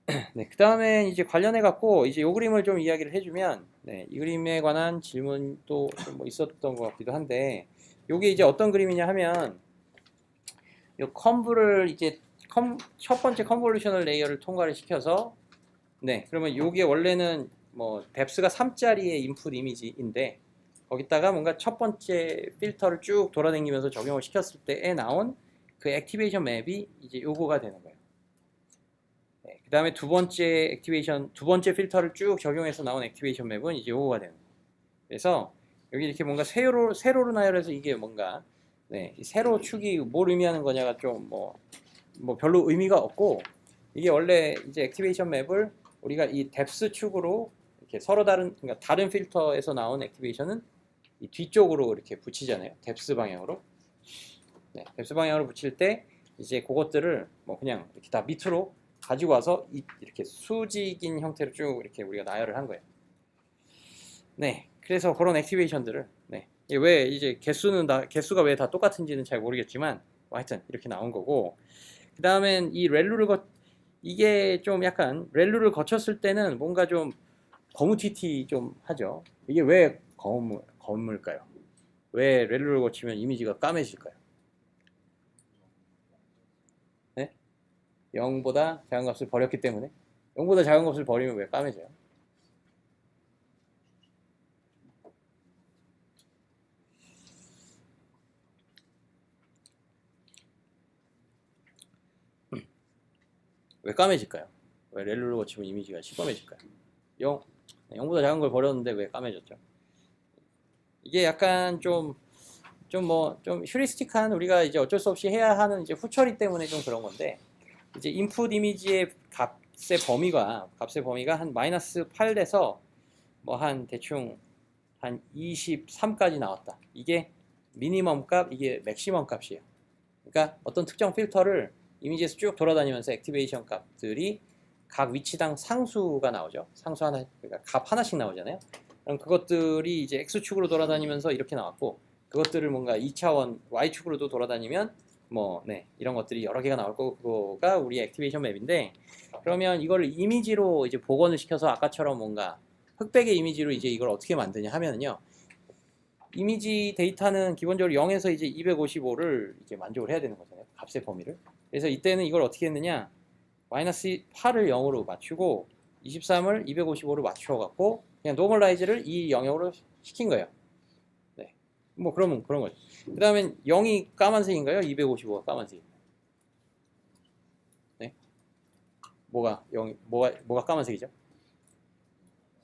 그 다음에 이제 관련해 갖고 이제 이 그림을 좀 이야기를 해주면 이 그림에 관한 질문도 좀 뭐 있었던 것 같기도 한데 이게 이제 어떤 그림이냐 하면 이 컨브를 이제 첫 번째 컨볼루셔널 레이어를 통과를 시켜서 그러면 이게 원래는 뭐 뎁스가 3짜리의 인풋 이미지인데 거기다가 뭔가 첫 번째 필터를 쭉 돌아다니면서 적용을 시켰을 때에 나온 그 액티베이션 맵이 이제 요거가 되는 거예요. 그 다음에 두 번째 필터를 쭉 적용해서 나온 액티베이션 맵은 이제 요거가 되는 거예요. 그래서 여기 이렇게 뭔가 세로로 나열해서 이게 뭔가 이 세로 축이 뭘 의미하는 거냐가 좀 뭐 별로 의미가 없고 이게 원래 이제 액티베이션 맵을 우리가 이 뎁스 축으로 이렇게 서로 그러니까 다른 필터에서 나온 액티베이션은 이 뒤쪽으로 이렇게 붙이잖아요. 뎁스 방향으로. 뎁스 방향으로 붙일 때 이제 그것들을 뭐 그냥 이렇게 다 밑으로 가지고 와서 이렇게 수직인 형태로 쭉 이렇게 우리가 나열을 한 거예요. 네, 그래서 그런 액티베이션들을 네, 왜 이제 개수가 왜 다 똑같은지는 잘 모르겠지만 뭐 하여튼 이렇게 나온 거고, 그 다음엔 이 이게 좀 약간 렐루를 거쳤을 때는 뭔가 좀 거무튀튀 좀 하죠. 이게 왜 검을까요? 왜 렐루를 거치면 이미지가 까매질까요? 네? 0보다 작은 값을 버렸기 때문에. 0보다 작은 값을 버리면 왜 까매져요? 왜 까매질까요? 왜 렐루를 거치면 이미지가 시꺼매질까요? 0보다 작은 걸 버렸는데 왜 까매졌죠? 이게 약간 좀 휴리스틱한, 우리가 이제 어쩔 수 없이 해야 하는 이제 후처리 때문에 좀 그런 건데, 이제 인풋 이미지의 값의 범위가 한 마이너스 8에서 뭐 한 대충 한 23까지 나왔다. 이게 미니멈 값, 이게 맥시멈 값이에요. 그러니까 어떤 특정 필터를 이미지에서 쭉 돌아다니면서 액티베이션 값들이 각 위치당 상수가 나오죠. 상수 하나, 그러니까 값 하나씩 나오잖아요. 그럼 그것들이 이제 X축으로 돌아다니면서 이렇게 나왔고, 그것들을 뭔가 2차원 Y축으로도 돌아다니면 뭐, 네, 이런 것들이 여러 개가 나올 거고, 그거가 우리 액티베이션 맵인데, 그러면 이걸 이미지로 이제 복원을 시켜서 아까처럼 뭔가 흑백의 이미지로 이제 이걸 어떻게 만드냐 하면은요, 이미지 데이터는 기본적으로 0에서 이제 255를 이제 만족을 해야 되는 거잖아요. 값의 범위를. 그래서 이때는 이걸 어떻게 했느냐, 마이너스 8을 0으로 맞추고 23을 255로 맞춰 갖고 그냥 노멀라이즈를 이 영역으로 시킨 거예요. 네. 뭐 그러면 그런 거죠. 그 다음엔 0이 까만색인가요? 255가 까만색인가요? 네. 뭐가 까만색이죠?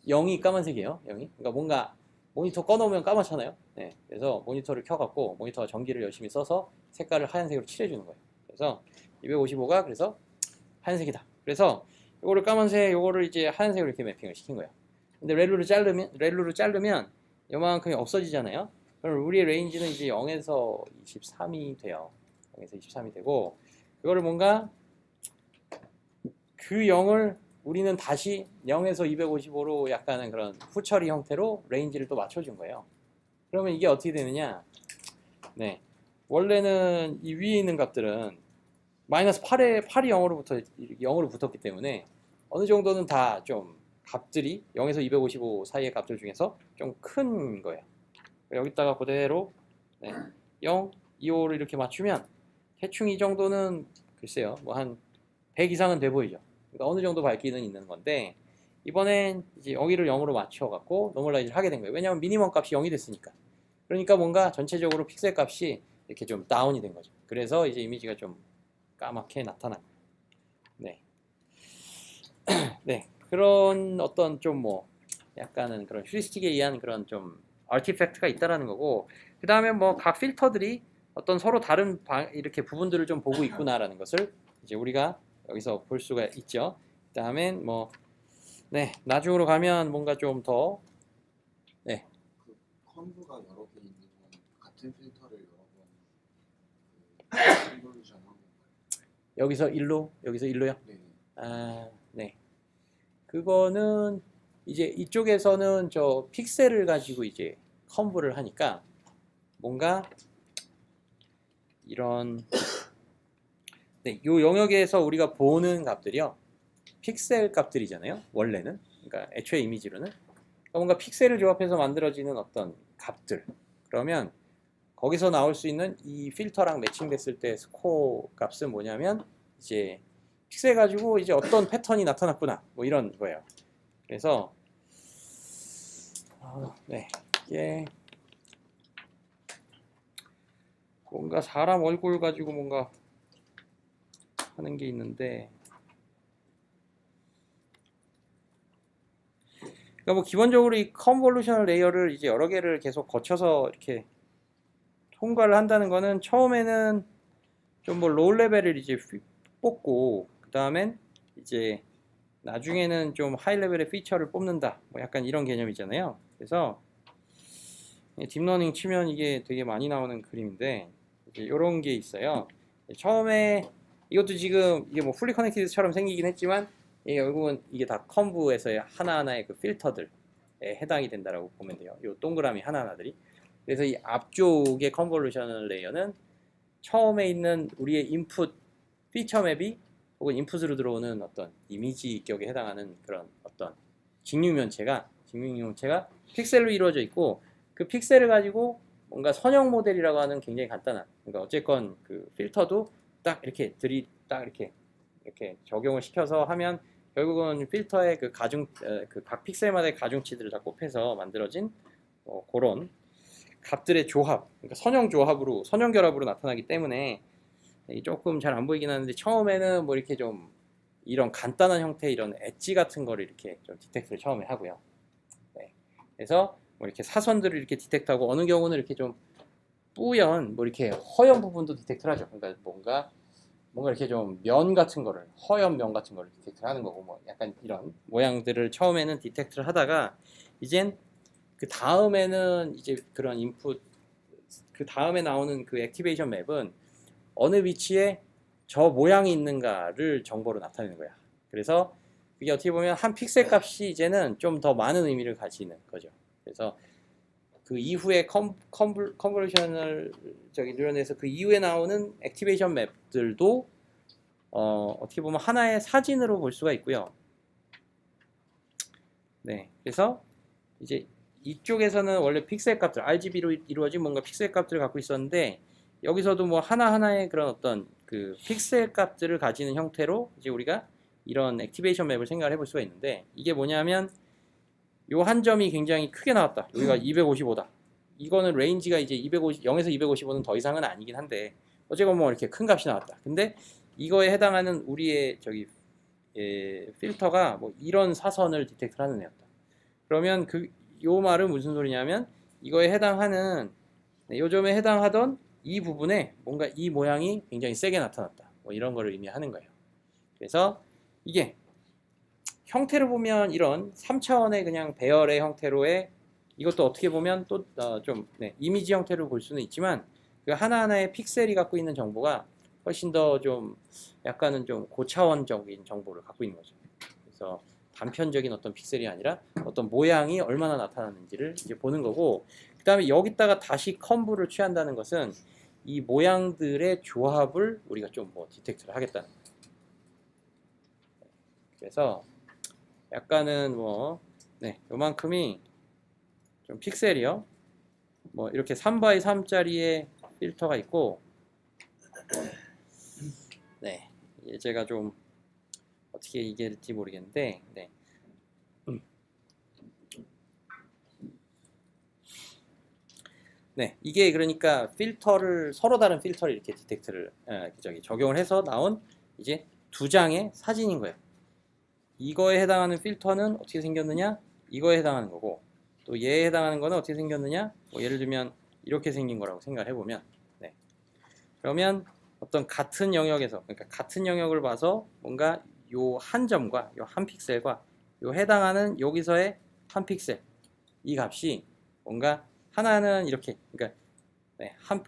0이 까만색이에요. 0이. 그러니까 뭔가 모니터 꺼놓으면 까맣잖아요. 네. 그래서 모니터를 켜갖고 모니터 전기를 열심히 써서 색깔을 하얀색으로 칠해주는 거예요. 그래서 255가 그래서 하얀색이다. 그래서 요거를 까만색, 요거를 이제 하얀색으로 이렇게 매핑을 시킨 거예요. 근데 렐루를 자르면 요만큼이 없어지잖아요. 그럼 우리의 레인지는 이제 0에서 23이 돼요. 0에서 23이 되고, 그거를 뭔가 그 0을 우리는 다시 0에서 255로 약간은 그런 후처리 형태로 레인지를 또 맞춰준 거예요. 그러면 이게 어떻게 되느냐? 네. 원래는 이 위에 있는 값들은 마이너스 8이 0으로 붙었기 때문에 어느 정도는 다 좀 값들이 0에서 255 사이의 값들 중에서 좀 큰 거예요. 여기다가 그대로 0, 2호를 이렇게 맞추면 대충 이 정도는 글쎄요, 뭐 한 100 이상은 돼 보이죠. 그러니까 어느 정도 밝기는 있는 건데, 이번엔 이제 여기를 0으로 맞춰갖고 노멀라이즈를 하게 된 거예요. 왜냐하면 미니멈 값이 0이 됐으니까. 그러니까 뭔가 전체적으로 픽셀 값이 이렇게 좀 다운이 된 거죠. 그래서 이제 이미지가 좀 까맣게 나타난 거예요. 네. 네. 그런 어떤 좀 뭐 약간은 그런 휴리스틱에 의한 그런 좀 아티팩트가 있다라는 거고, 그 다음에 뭐 각 필터들이 어떤 서로 다른 이렇게 부분들을 좀 보고 있구나라는 것을 이제 우리가 여기서 볼 수가 있죠. 그 다음엔 뭐 네, 나중으로 가면 뭔가 좀 더 네. 그 컨브가 여러 개 있는 건 같은 필터를 여러 번 컨볼루션 한 건가요? 여기서 일로요? 네. 아, 네. 그거는 이제 이쪽에서는 저 픽셀을 가지고 이제 컨브를 하니까 뭔가 이런 네, 요 영역에서 우리가 보는 값들이요, 픽셀 값들이잖아요. 원래는. 그러니까 애초에 이미지로는. 그러니까 뭔가 픽셀을 조합해서 만들어지는 어떤 값들. 그러면 거기서 나올 수 있는 이 필터랑 매칭됐을 때 스코어 값은 뭐냐면 이제 픽셀 가지고 이제 어떤 패턴이 나타났구나, 뭐 이런 거예요. 그래서 네, 이게 뭔가 사람 얼굴 가지고 뭔가 하는 게 있는데, 그러니까 뭐 기본적으로 이 컨볼루셔널 레이어를 이제 여러 개를 계속 거쳐서 이렇게 통과를 한다는 거는 처음에는 좀 뭐 로우 레벨을 이제 뽑고, 그 다음엔 이제 나중에는 좀 하이 레벨의 피처를 뽑는다, 뭐 약간 이런 개념이잖아요. 그래서 딥러닝 치면 이게 되게 많이 나오는 그림인데, 이제 이런 게 있어요. 처음에 이것도 지금 이게 뭐 풀리 커넥티드처럼 생기긴 했지만 이게 결국은 이게 다 컨브에서의 하나하나의 그 필터들에 해당이 된다라고 보면 돼요. 요 동그라미 하나하나들이. 그래서 이 앞쪽의 컨볼루션 레이어는 처음에 있는 우리의 인풋 피처 맵이 혹은 인풋으로 들어오는 어떤 이미지 격에 해당하는 그런 어떤 직육면체가 픽셀로 이루어져 있고 그 픽셀을 가지고 뭔가 선형 모델이라고 하는 굉장히 간단한 그러니까 어쨌건 그 필터도 딱 이렇게 딱 이렇게 적용을 시켜서 하면 결국은 필터의 그 각 픽셀마다의 가중치들을 다 곱해서 만들어진 그런 값들의 조합, 그러니까 선형 결합으로 나타나기 때문에 조금 잘 안 보이긴 하는데 처음에는 뭐 이렇게 좀 이런 간단한 형태의 이런 엣지 같은 거를 이렇게 좀 디텍트를 처음에 하고요. 네. 그래서 뭐 이렇게 사선들을 이렇게 디텍트하고 어느 경우는 이렇게 좀 뿌연 뭐 이렇게 허연 부분도 디텍트를 하죠. 그러니까 뭔가 이렇게 좀 면 같은 거를 허연 면 같은 거를 디텍트를 하는 거고 뭐 약간 이런 모양들을 처음에는 디텍트를 하다가 이젠 그 다음에는 이제 그런 인풋 그 다음에 나오는 그 액티베이션 맵은 어느 위치에 저 모양이 있는가를 정보로 나타내는 거야. 그래서 이게 어떻게 보면 한 픽셀 값이 이제는 좀 더 많은 의미를 가지는 거죠. 그래서 그 이후에 컨볼루셔널 뉴런에서 그 이후에 나오는 액티베이션 맵들도 어떻게 보면 하나의 사진으로 볼 수가 있고요. 네, 그래서 이제 이쪽에서는 원래 픽셀 값들, RGB로 이루어진 뭔가 픽셀 값들을 갖고 있었는데 여기서도 뭐 하나하나의 그런 어떤 그 픽셀 값들을 가지는 형태로 이제 우리가 이런 액티베이션 맵을 생각을 해볼 수가 있는데 이게 뭐냐면 요 한 점이 굉장히 크게 나왔다. 여기가 255다. 이거는 레인지가 이제 250, 0에서 255는 더 이상은 아니긴 한데 어쨌건 뭐 이렇게 큰 값이 나왔다. 근데 이거에 해당하는 우리의 필터가 뭐 이런 사선을 디텍트를 하는 애였다. 그러면 요 말은 무슨 소리냐면 이거에 해당하는 요 점에 해당하던 이 부분에 뭔가 이 모양이 굉장히 세게 나타났다. 뭐 이런 거를 의미하는 거예요. 그래서 이게 형태를 보면 이런 3차원의 그냥 배열의 형태로의 이것도 어떻게 보면 또 좀 이미지 형태로 볼 수는 있지만 그 하나하나의 픽셀이 갖고 있는 정보가 훨씬 더 좀 약간은 좀 고차원적인 정보를 갖고 있는 거죠. 그래서 단편적인 어떤 픽셀이 아니라 어떤 모양이 얼마나 나타나는지를 이제 보는 거고 그 다음에 여기다가 다시 컨브를 취한다는 것은 이 모양들의 조합을 우리가 좀 뭐 디텍트를 하겠다는 거예요. 그래서 약간은 뭐 요만큼이 좀 픽셀이요. 뭐 이렇게 3x3짜리의 필터가 있고 제가 좀 어떻게 얘기할지 모르겠는데 이게 그러니까 필터를 서로 다른 필터를 이렇게 디텍트를 적용을 해서 나온 이제 두 장의 사진인 거예요. 이거에 해당하는 필터는 어떻게 생겼느냐? 이거에 해당하는 거고 또 얘에 해당하는 거는 어떻게 생겼느냐? 뭐 예를 들면 이렇게 생긴 거라고 생각을 해보면 그러면 어떤 같은 영역에서 그러니까 같은 영역을 봐서 뭔가 요 한 점과 요 한 픽셀과 요 해당하는 여기서의 한 픽셀 이 값이 뭔가 하나는 이렇게 그러니까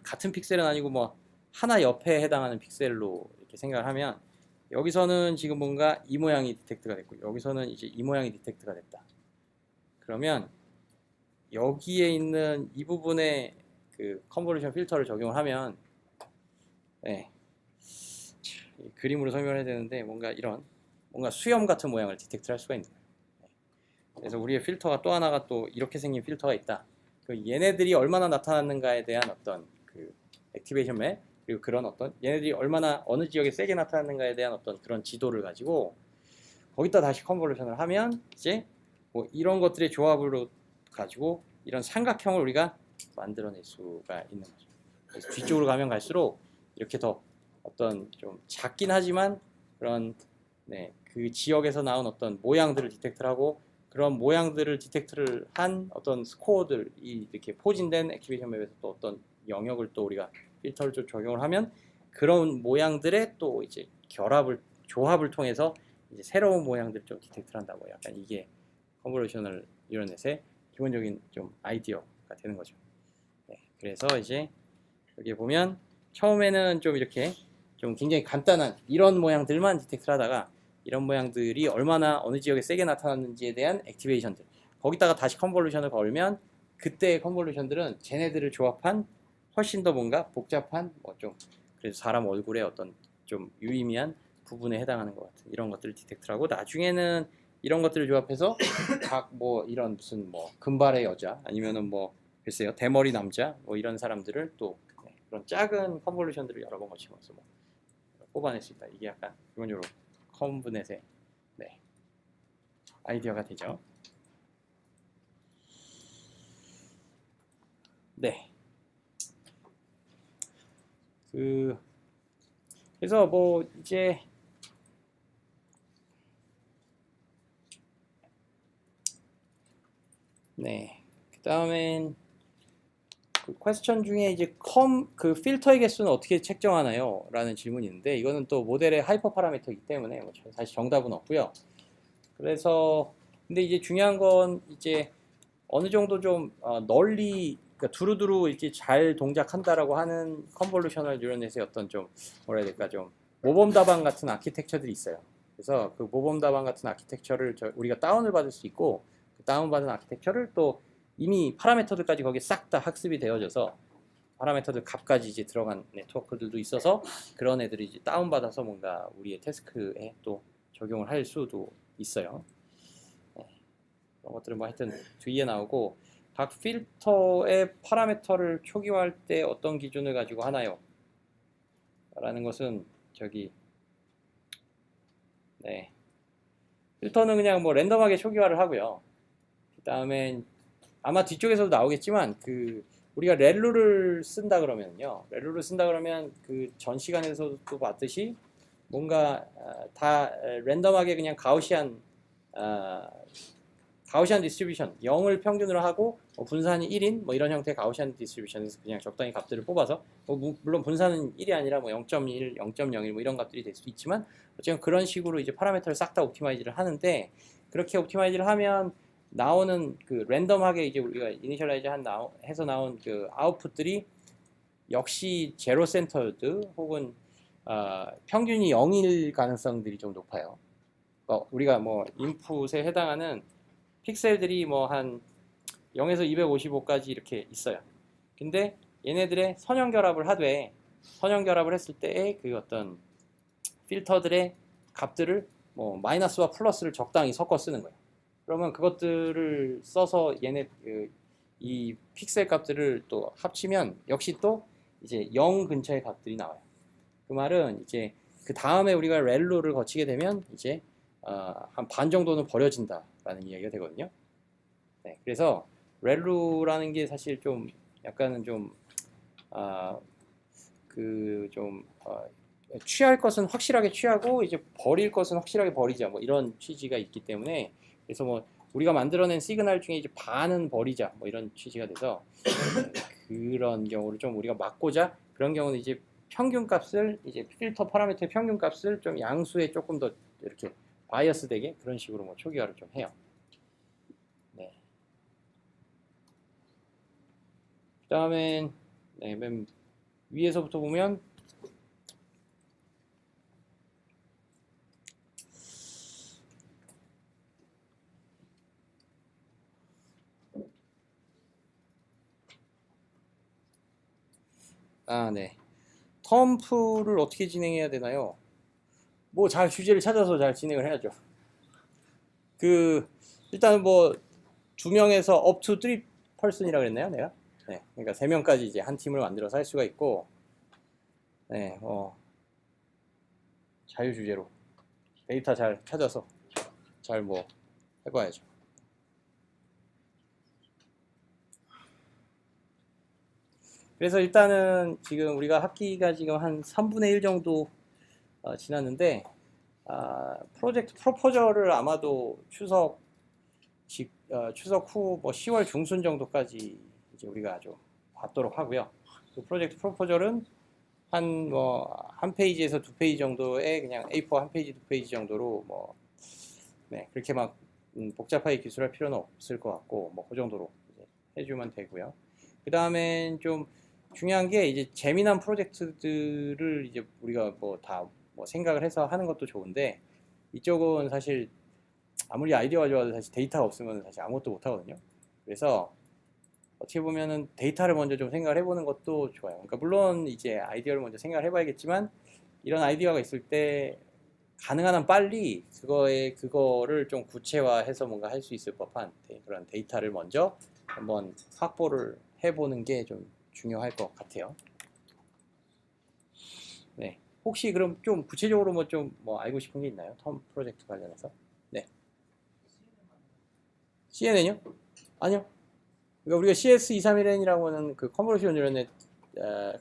같은 픽셀은 아니고 뭐 하나 옆에 해당하는 픽셀로 이렇게 생각을 하면 여기서는 지금 뭔가 이 모양이 디텍트가 됐고 여기서는 이제 이 모양이 디텍트가 됐다. 그러면 여기에 있는 이 부분에 그 컨볼루션 필터를 적용을 하면 그림으로 설명을 해야 되는데 뭔가 이런 뭔가 수염 같은 모양을 디텍트할 수가 있는 거예요. 그래서 우리의 필터가 또 하나가 또 이렇게 생긴 필터가 있다. 그 얘네들이 얼마나 나타났는가에 대한 어떤 그 액티베이션 맵 그리고 그런 어떤 얘네들이 얼마나 어느 지역에 세게 나타났는가에 대한 어떤 그런 지도를 가지고 거기다 다시 컨볼루션을 하면 이제 뭐 이런 것들의 조합으로 가지고 이런 삼각형을 우리가 만들어낼 수가 있는 거죠. 그래서 뒤쪽으로 가면 갈수록 이렇게 더 어떤 좀 작긴 하지만 그런 그 지역에서 나온 어떤 모양들을 디텍트를 하고 그런 모양들을 디텍트를 한 어떤 스코어들이 이렇게 포진된 액티베이션 맵에서 또 어떤 영역을 또 우리가 필터를 좀 적용을 하면 그런 모양들의 또 이제 조합을 통해서 이제 새로운 모양들을 좀 디텍트를 한다고 약간 이게 컨볼루셔널 뉴런넷의 기본적인 좀 아이디어가 되는 거죠. 그래서 이제 여기 보면 처음에는 좀 이렇게 좀 굉장히 간단한 이런 모양들만 디텍트를 하다가 이런 모양들이 얼마나 어느 지역에 세게 나타났는지에 대한 액티베이션들, 거기다가 다시 컨볼루션을 걸면 그때의 컨볼루션들은 쟤네들을 조합한 훨씬 더 뭔가 복잡한 뭐 좀 그래서 사람 얼굴의 어떤 좀 유의미한 부분에 해당하는 것 같은 이런 것들을 디텍트를 하고, 나중에는 이런 것들을 조합해서 각 뭐 이런 무슨 뭐 금발의 여자 아니면은 뭐 글쎄요 대머리 남자 뭐 이런 사람들을 또 그런 작은 컨볼루션들을 여러 번 거치면서 뭐 뽑아낼 수 있다. 이게 약간 기본적으로 컨브넷의 아이디어가 되죠. 네. 그래서 뭐 이제 그 다음엔 그 퀘스천 중에 이제 그 필터의 개수는 어떻게 책정하나요? 라는 질문이 있는데, 이거는 또 모델의 하이퍼 파라미터이기 때문에 뭐 사실 정답은 없고요. 그래서 근데 이제 중요한 건 이제 어느 정도 좀 널리 그러니까 두루두루 이렇게 잘 동작한다라고 하는 컨볼루셔널 뉴럴넷의 어떤 좀 뭐라 해야 될까 좀 모범 답안 같은 아키텍처들이 있어요. 그래서 그 모범 답안 같은 아키텍처를 우리가 다운을 받을 수 있고, 그 다운받은 아키텍처를 또 이미 파라미터들까지 거기에 싹 다 학습이 되어져서 파라미터들 값까지 이제 들어간 네트워크들도 있어서 그런 애들이 이제 다운받아서 뭔가 우리의 태스크에 또 적용을 할 수도 있어요. 그런 것들은 뭐 하여튼 뒤에 나오고, 각 필터의 파라미터를 초기화할 때 어떤 기준을 가지고 하나요? 라는 것은 저기 필터는 그냥 뭐 랜덤하게 초기화를 하고요. 그 다음에 아마 뒤쪽에서도 나오겠지만 그 우리가 렐루를 쓴다 그러면요, 렐루를 쓴다 그러면 그 전 시간에서도 봤듯이 뭔가 다 랜덤하게 그냥 가우시안 디스트리뷰션 0을 평균으로 하고 뭐 분산이 1인 뭐 이런 형태의 가우시안 디스트리뷰션에서 그냥 적당히 값들을 뽑아서 뭐 물론 분산은 1이 아니라 뭐 0.1, 0.01 뭐 이런 값들이 될 수도 있지만 어쨌든 그런 식으로 이제 파라미터를 싹 다 옵티마이즈를 하는데, 그렇게 옵티마이즈를 하면 나오는 그 랜덤하게 이제 우리가 이니셜라이즈 해서 나온 그 아웃풋들이 역시 제로 센터드 혹은 평균이 0일 가능성들이 좀 높아요. 우리가 뭐 인풋에 해당하는 픽셀들이 뭐 한 0에서 255까지 이렇게 있어요. 근데 얘네들의 선형결합을 하되, 선형결합을 했을 때의 그 어떤 필터들의 값들을 뭐 마이너스와 플러스를 적당히 섞어 쓰는 거예요. 그러면 그것들을 써서 이 픽셀 값들을 또 합치면 역시 또 이제 0 근처의 값들이 나와요. 그 말은 이제 그 다음에 우리가 렐로를 거치게 되면 이제 한 반 정도는 버려진다라는 이야기가 되거든요. 그래서 렐루라는 게 사실 좀 약간은 좀 취할 것은 확실하게 취하고 이제 버릴 것은 확실하게 버리자 뭐 이런 취지가 있기 때문에, 그래서 뭐 우리가 만들어낸 시그널 중에 이제 반은 버리자 뭐 이런 취지가 돼서 그런 경우를 좀 우리가 막고자, 그런 경우는 이제 평균값을 이제 필터 파라미터의 평균값을 좀 양수에 조금 더 이렇게 바이어스 되게 그런 식으로 뭐 초기화를 좀 해요. 그 다음엔 맨 위에서부터 보면 텀프를 어떻게 진행해야 되나요? 뭐 잘 주제를 찾아서 잘 진행을 해야죠. 일단은 뭐 2명에서 up to 3person이라고 그랬나요, 내가? 그러니까 3명까지 이제 한 팀을 만들어서 할 수가 있고, 자유 주제로 데이터 잘 찾아서 잘 뭐 해봐야죠. 그래서 일단은 지금 우리가 학기가 지금 한 3분의 1 정도 지났는데, 프로젝트 프로포저를 아마도 추석 후 뭐 10월 중순 정도까지 이제 우리가 좀 받도록 하고요. 그 프로젝트 프로포저는 한 페이지에서 2페이지 정도의 그냥 A4 한 페이지 2페이지 정도로 뭐 그렇게 막 복잡하게 기술할 필요는 없을 것 같고, 뭐 그 정도로 이제 해주면 되고요. 그 다음엔 좀 중요한 게 이제 재미난 프로젝트들을 이제 우리가 뭐 다 뭐 생각을 해서 하는 것도 좋은데 이쪽은 사실 아무리 아이디어가 좋아도 사실 데이터가 없으면 사실 아무것도 못 하거든요. 그래서 어떻게 보면은 데이터를 먼저 좀 생각을 해보는 것도 좋아요. 그러니까 물론 이제 아이디어를 먼저 생각을 해봐야겠지만 이런 아이디어가 있을 때 가능한 한 빨리 그거를 좀 구체화해서 뭔가 할 수 있을 법한 그런 데이터를 먼저 한번 확보를 해보는 게 좀 중요할 것 같아요. 네. 혹시 그럼 좀 구체적으로 뭐 좀 뭐 알고 싶은 게 있나요? 텀 프로젝트 관련해서? 네. CNN이요? 아니요. 그러니까 우리가 CS231N이라고 하는 그 컨버루션 뉴런넷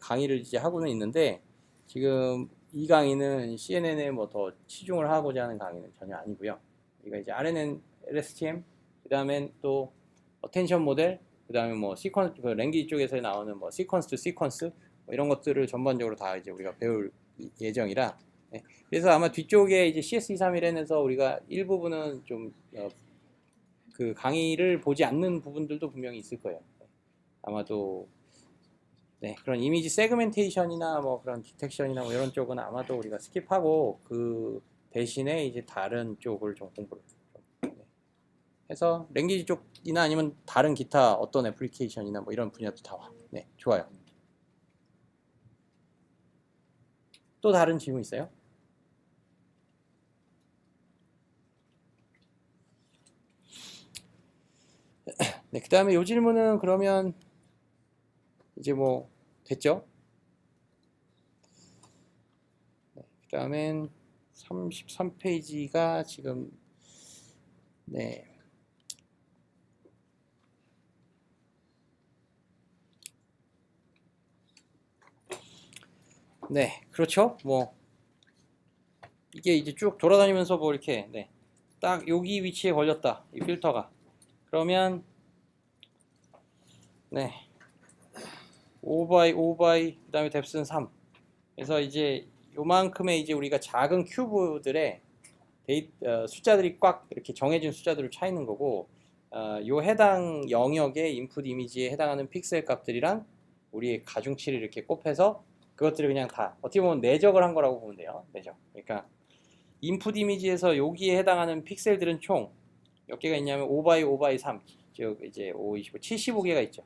강의를 이제 하고는 있는데 지금 이 강의는 CNN에 뭐 더 치중을 하고자 하는 강의는 전혀 아니고요. 우리가 이제 RNN, LSTM, 그 다음엔 또 어텐션 모델, 그 다음에 뭐 시퀀스, 그 랭귀지 쪽에서 나오는 뭐 시퀀스 투 시퀀스 뭐 이런 것들을 전반적으로 다 이제 우리가 배울 예정이라. 네. 그래서 아마 뒤쪽에 이제 CS231N에서 우리가 일부분은 좀 그 강의를 보지 않는 부분들도 분명히 있을 거예요. 아마도 네, 그런 이미지 세그멘테이션이나 뭐 그런 디텍션이나 뭐 이런 쪽은 아마도 우리가 스킵하고 그 대신에 이제 다른 쪽을 좀 공부를 좀, 네, 해서 랭귀지 쪽이나 아니면 다른 기타 어떤 애플리케이션이나 뭐 이런 분야도 다 와. 네, 좋아요. 또 다른 질문 있어요? 네, 그 다음에 이 질문은 그러면 이제 뭐 됐죠? 네, 그 다음엔 33페이지가 지금 네. 네, 그렇죠. 뭐 이게 이제 쭉 돌아다니면서 뭐 이렇게 네, 딱 여기 위치에 걸렸다. 이 필터가. 그러면 네, 5by 5by 그다음에 뎁스는 3. 그래서 이제 요만큼의 이제 우리가 작은 큐브들의 숫자들이 꽉 이렇게 정해진 숫자들을 차 있는 거고 요 해당 영역의 인풋 이미지에 해당하는 픽셀 값들이랑 우리의 가중치를 이렇게 곱해서 그것들을 그냥 다 어떻게 보면 내적을 한 거라고 보면 돼요. 내적. 그러니까 인풋 이미지에서 여기에 해당하는 픽셀들은 총 몇 개가 있냐면 5x 5x 3, 즉 이제 5, 25, 75개가 있죠.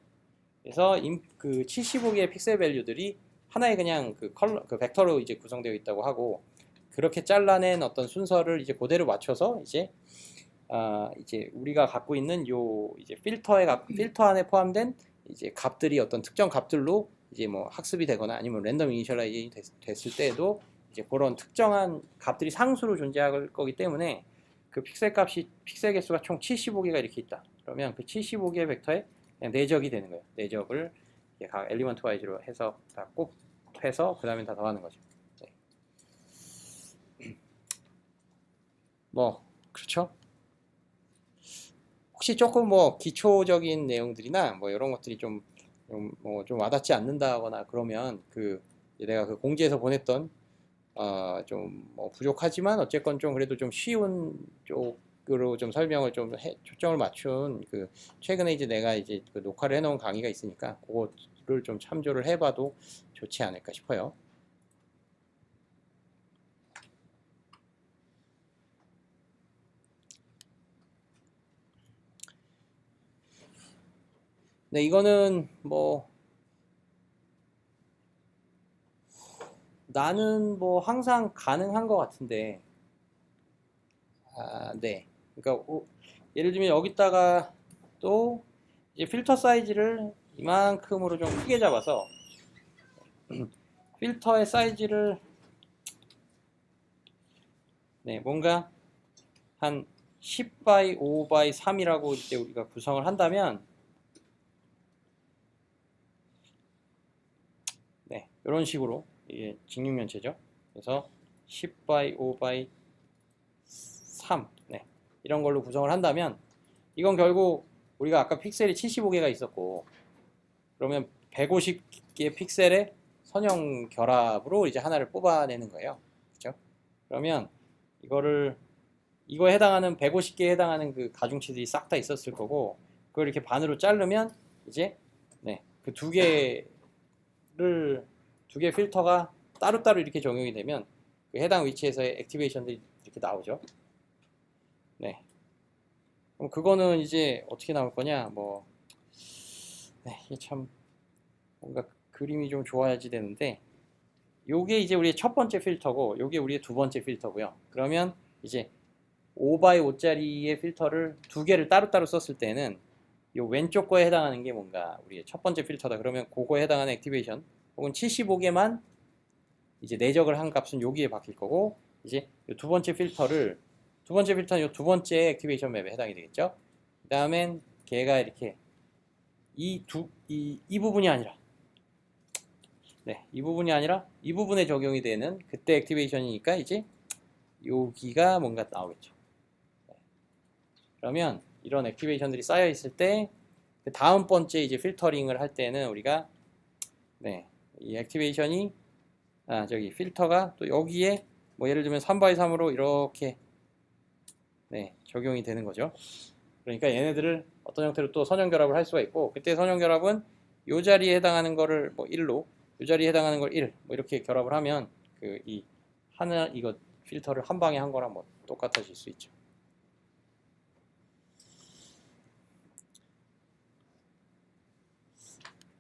그래서 그 75개의 픽셀 밸류들이 하나의 그냥 그 벡터로 이제 구성되어 있다고 하고 그렇게 잘라낸 어떤 순서를 이제 그대로 맞춰서 이제 우리가 갖고 있는 요 이제 필터 안에 포함된 이제 값들이 어떤 특정 값들로 이제 뭐 학습이 되거나 아니면 랜덤 이니셜라이징이 됐을 때에도 이제 그런 특정한 값들이 상수로 존재할 거기 때문에 그 픽셀 개수가 총 75개가 이렇게 있다. 그러면 그 75개의 벡터에 그냥 내적이 되는 거예요. 내적을 각 엘리먼트 와이즈로 해서 다 곱해서 그 다음에 다 더하는 거죠. 네. 뭐 그렇죠. 혹시 조금 뭐 기초적인 내용들이나 뭐 이런 것들이 좀 와닿지 않는다거나 그러면 내가 그 공지에서 보냈던 좀 뭐 부족하지만 어쨌건 좀 그래도 좀 쉬운 쪽으로 좀 설명을 좀 초점을 맞춘 그 최근에 이제 내가 이제 그 녹화를 해놓은 강의가 있으니까 그거를 좀 참조를 해봐도 좋지 않을까 싶어요. 네, 이거는 뭐 나는 뭐 항상 가능한 것 같은데 네. 그러니까 예를 들면 여기다가 또 이제 필터 사이즈를 이만큼으로 좀 크게 잡아서 필터의 사이즈를 네, 뭔가 한 10by 5by 3이라고 이제 우리가 구성을 한다면 네, 이런 식으로 이게 직육면체죠. 그래서 10by 5by 3 네, 이런 걸로 구성을 한다면 이건 결국 우리가 아까 픽셀이 75개가 있었고 그러면 150개 픽셀의 선형 결합으로 이제 하나를 뽑아내는 거예요. 그렇죠? 그러면 이거에 해당하는 150개에 해당하는 그 가중치들이 싹 다 있었을 거고 그걸 이렇게 반으로 자르면 이제 네, 그 두 개 두 개의 필터가 따로따로 이렇게 적용이 되면 그 해당 위치에서의 액티베이션들이 이렇게 나오죠. 네. 그럼 그거는 이제 어떻게 나올 거냐? 뭐, 네, 이게 참 뭔가 그림이 좀 좋아야지 되는데, 요게 이제 우리의 첫 번째 필터고, 요게 우리의 두 번째 필터고요. 그러면 이제 5x5짜리의 필터를 두 개를 따로따로 썼을 때는 요 왼쪽 거에 해당하는 게 뭔가 우리의 첫 번째 필터다. 그러면 그거에 해당하는 액티베이션 혹은 75개만 이제 내적을 한 값은 여기에 바뀔 거고, 이제 두 번째 필터는 요 두 번째 액티베이션 맵에 해당이 되겠죠. 그 다음엔 걔가 이렇게 이 부분이 아니라, 네, 이 부분이 아니라 이 부분에 적용이 되는 그때 액티베이션이니까 이제 여기가 뭔가 나오겠죠. 네. 그러면 이런 액티베이션들이 쌓여 있을 때 그 다음 번째 이제 필터링을 할 때는 우리가 네, 이 액티베이션이 저기 필터가 또 여기에 뭐 예를 들면 3x3으로 이렇게 네, 적용이 되는 거죠. 그러니까 얘네들을 어떤 형태로 또 선형결합을 할 수가 있고, 그때 선형결합은 이 자리에 해당하는 거를 뭐 1로, 이 자리에 해당하는 걸 1, 뭐 이렇게 결합을 하면 그 이 하나 이거 필터를 한 방에 한 거랑 뭐 똑같아질 수 있죠.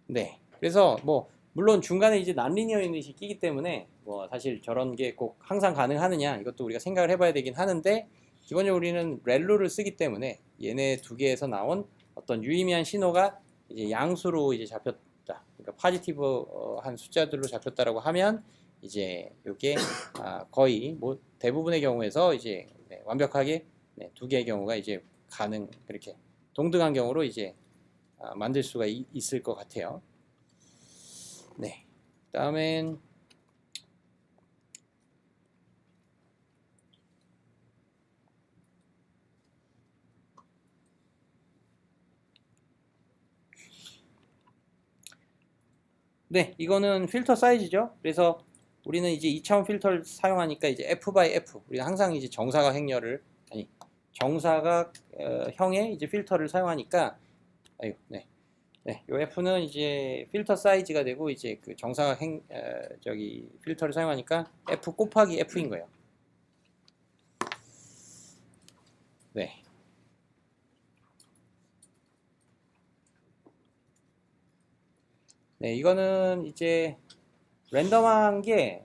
네. 그래서 뭐 물론 중간에 이제 난리니어 유닛이 끼기 때문에 뭐 사실 저런 게 꼭 항상 가능하느냐 이것도 우리가 생각을 해봐야 되긴 하는데, 기본적으로 우리는 렐로를 쓰기 때문에 얘네 두 개에서 나온 어떤 유의미한 신호가 이제 양수로 이제 잡혔다. 그러니까 파지티브한 숫자들로 잡혔다라고 하면 이제 이게 거의 뭐 대부분의 경우에서 이제 네, 완벽하게 네, 두 개의 경우가 이제 그렇게 동등한 경우로 이제 만들 수가 있을 것 같아요. 네. 다음엔 네, 이거는 필터 사이즈죠. 그래서 우리는 이제 2차원 필터를 사용하니까 이제 f by f, 우리가 항상 이제 정사각 행렬을 정사각형의 이제 필터를 사용하니까 네. 네, 요 f는 이제 필터 사이즈가 되고 이제 그 정사각 저기 필터를 사용하니까 f 곱하기 f인 거예요. 네. 네, 이거는 이제 랜덤한 게